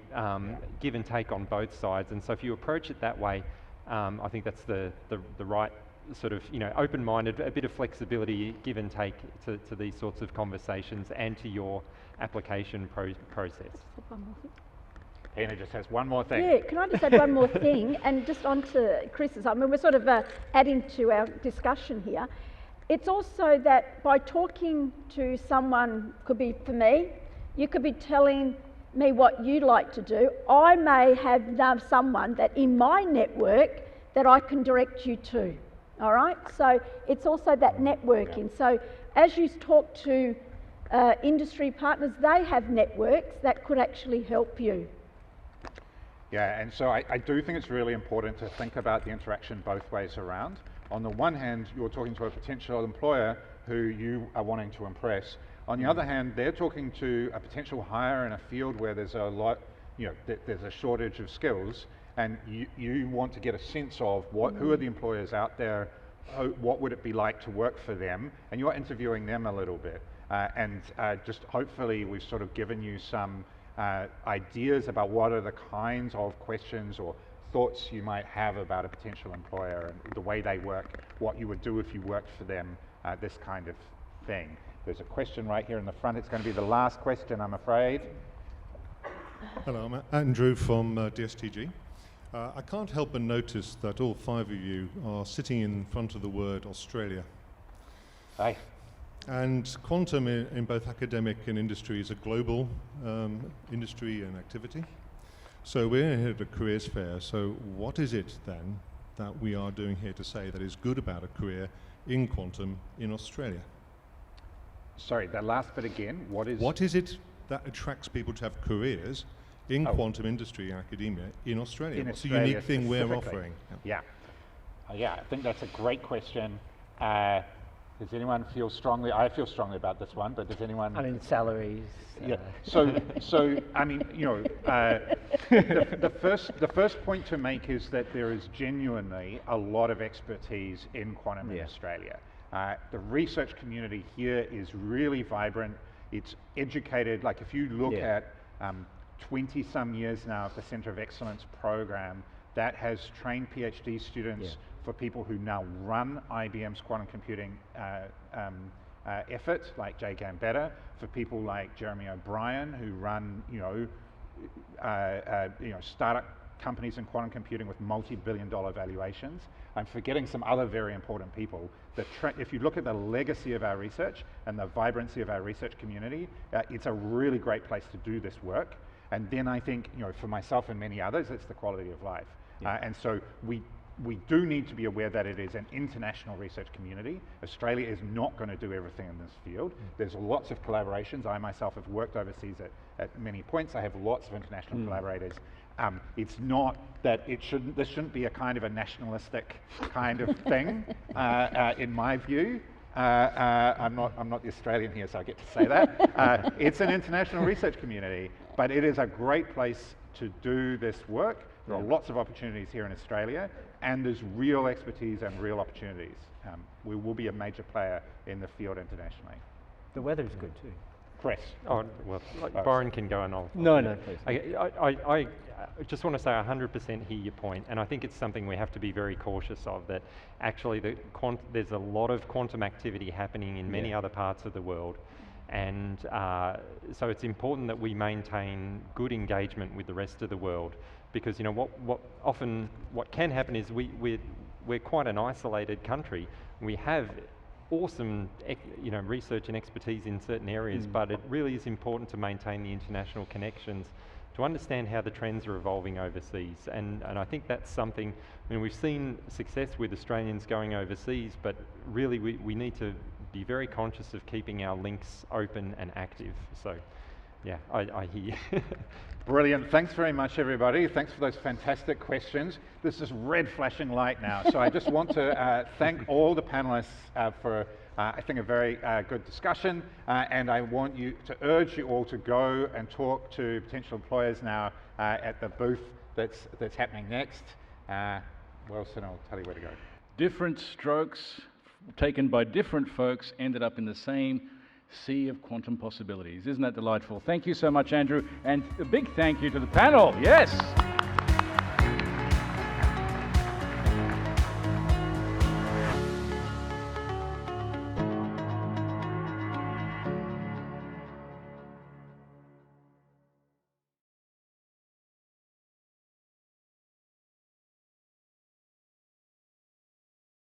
give and take on both sides. And so if you approach it that way, I think that's the right sort of, open-minded, a bit of flexibility, give and take to these sorts of conversations and to your application process. Pina just has one more thing. Yeah, can I just add one more thing? And just on to Chris's, we're sort of adding to our discussion here. It's also that by talking to someone, could be for me, you could be telling me what you'd like to do. I may have someone that in my network that I can direct you to, all right? So it's also that networking. So as you talk to industry partners, they have networks that could actually help you. Yeah, and so I do think it's really important to think about the interaction both ways around. On the one hand, you're talking to a potential employer who you are wanting to impress. On the other hand, they're talking to a potential hire in a field where there's a lot, there's a shortage of skills, and you want to get a sense of who are the employers out there, what would it be like to work for them, and you're interviewing them a little bit. Just hopefully we've sort of given you some ideas about what are the kinds of questions or thoughts you might have about a potential employer and the way they work, what you would do if you worked for them, this kind of thing. There's a question right here in the front. It's going to be the last question, I'm afraid. Hello, I'm Andrew from DSTG. I can't help but notice that all 5 of you are sitting in front of the word Australia. Hi. And quantum in both academic and industry is a global industry and activity. So we're here at a careers fair. So what is it then that we are doing here to say that is good about a career in quantum in Australia? Sorry, that last bit again. What is it that attracts people to have careers in quantum industry and academia in Australia? What's the unique thing we're offering? Yeah, I think that's a great question. Does anyone feel strongly? I feel strongly about this one, but does anyone? I mean, salaries. Yeah. So I mean, the first point to make is that there is genuinely a lot of expertise in quantum in Australia. The research community here is really vibrant. It's educated. Like if you look at 20 some years now of the Centre of Excellence program that has trained PhD students for people who now run IBM's quantum computing effort, like Jay Gambetta, for people like Jeremy O'Brien, who run startup companies in quantum computing with multi-billion-dollar valuations. I'm forgetting some other very important people. If you look at the legacy of our research and the vibrancy of our research community, it's a really great place to do this work. And then I think, for myself and many others, it's the quality of life. And so we do need to be aware that it is an international research community. Australia is not going to do everything in this field. There's lots of collaborations. I myself have worked overseas at many points. I have lots of international collaborators. It's not that this shouldn't be a kind of a nationalistic kind of thing, in my view. I'm not the Australian here, so I get to say that. It's an international research community, but it is a great place to do this work. There are lots of opportunities here in Australia, and there's real expertise and real opportunities. We will be a major player in the field internationally. The weather's good too. Chris. Oh, well, Byron can go and I'll... No, please. I just want to say 100% hear your point, and I think it's something we have to be very cautious of, that actually there's a lot of quantum activity happening in many other parts of the world, and so it's important that we maintain good engagement with the rest of the world, because what can happen is we're quite an isolated country. We have awesome research and expertise in certain areas, but it really is important to maintain the international connections to understand how the trends are evolving overseas. And I think that's something, we've seen success with Australians going overseas, but really we need to be very conscious of keeping our links open and active. So yeah, I hear you. Brilliant. Thanks very much, everybody. Thanks for those fantastic questions. This is red flashing light now. So I just want to thank all the panelists for, I think, a very good discussion. And I want to urge you all to go and talk to potential employers now at the booth that's happening next. Wilson, I'll tell you where to go. Different strokes taken by different folks ended up in the same sea of quantum possibilities. Isn't that delightful? Thank you so much, Andrew. And a big thank you to the panel. Yes.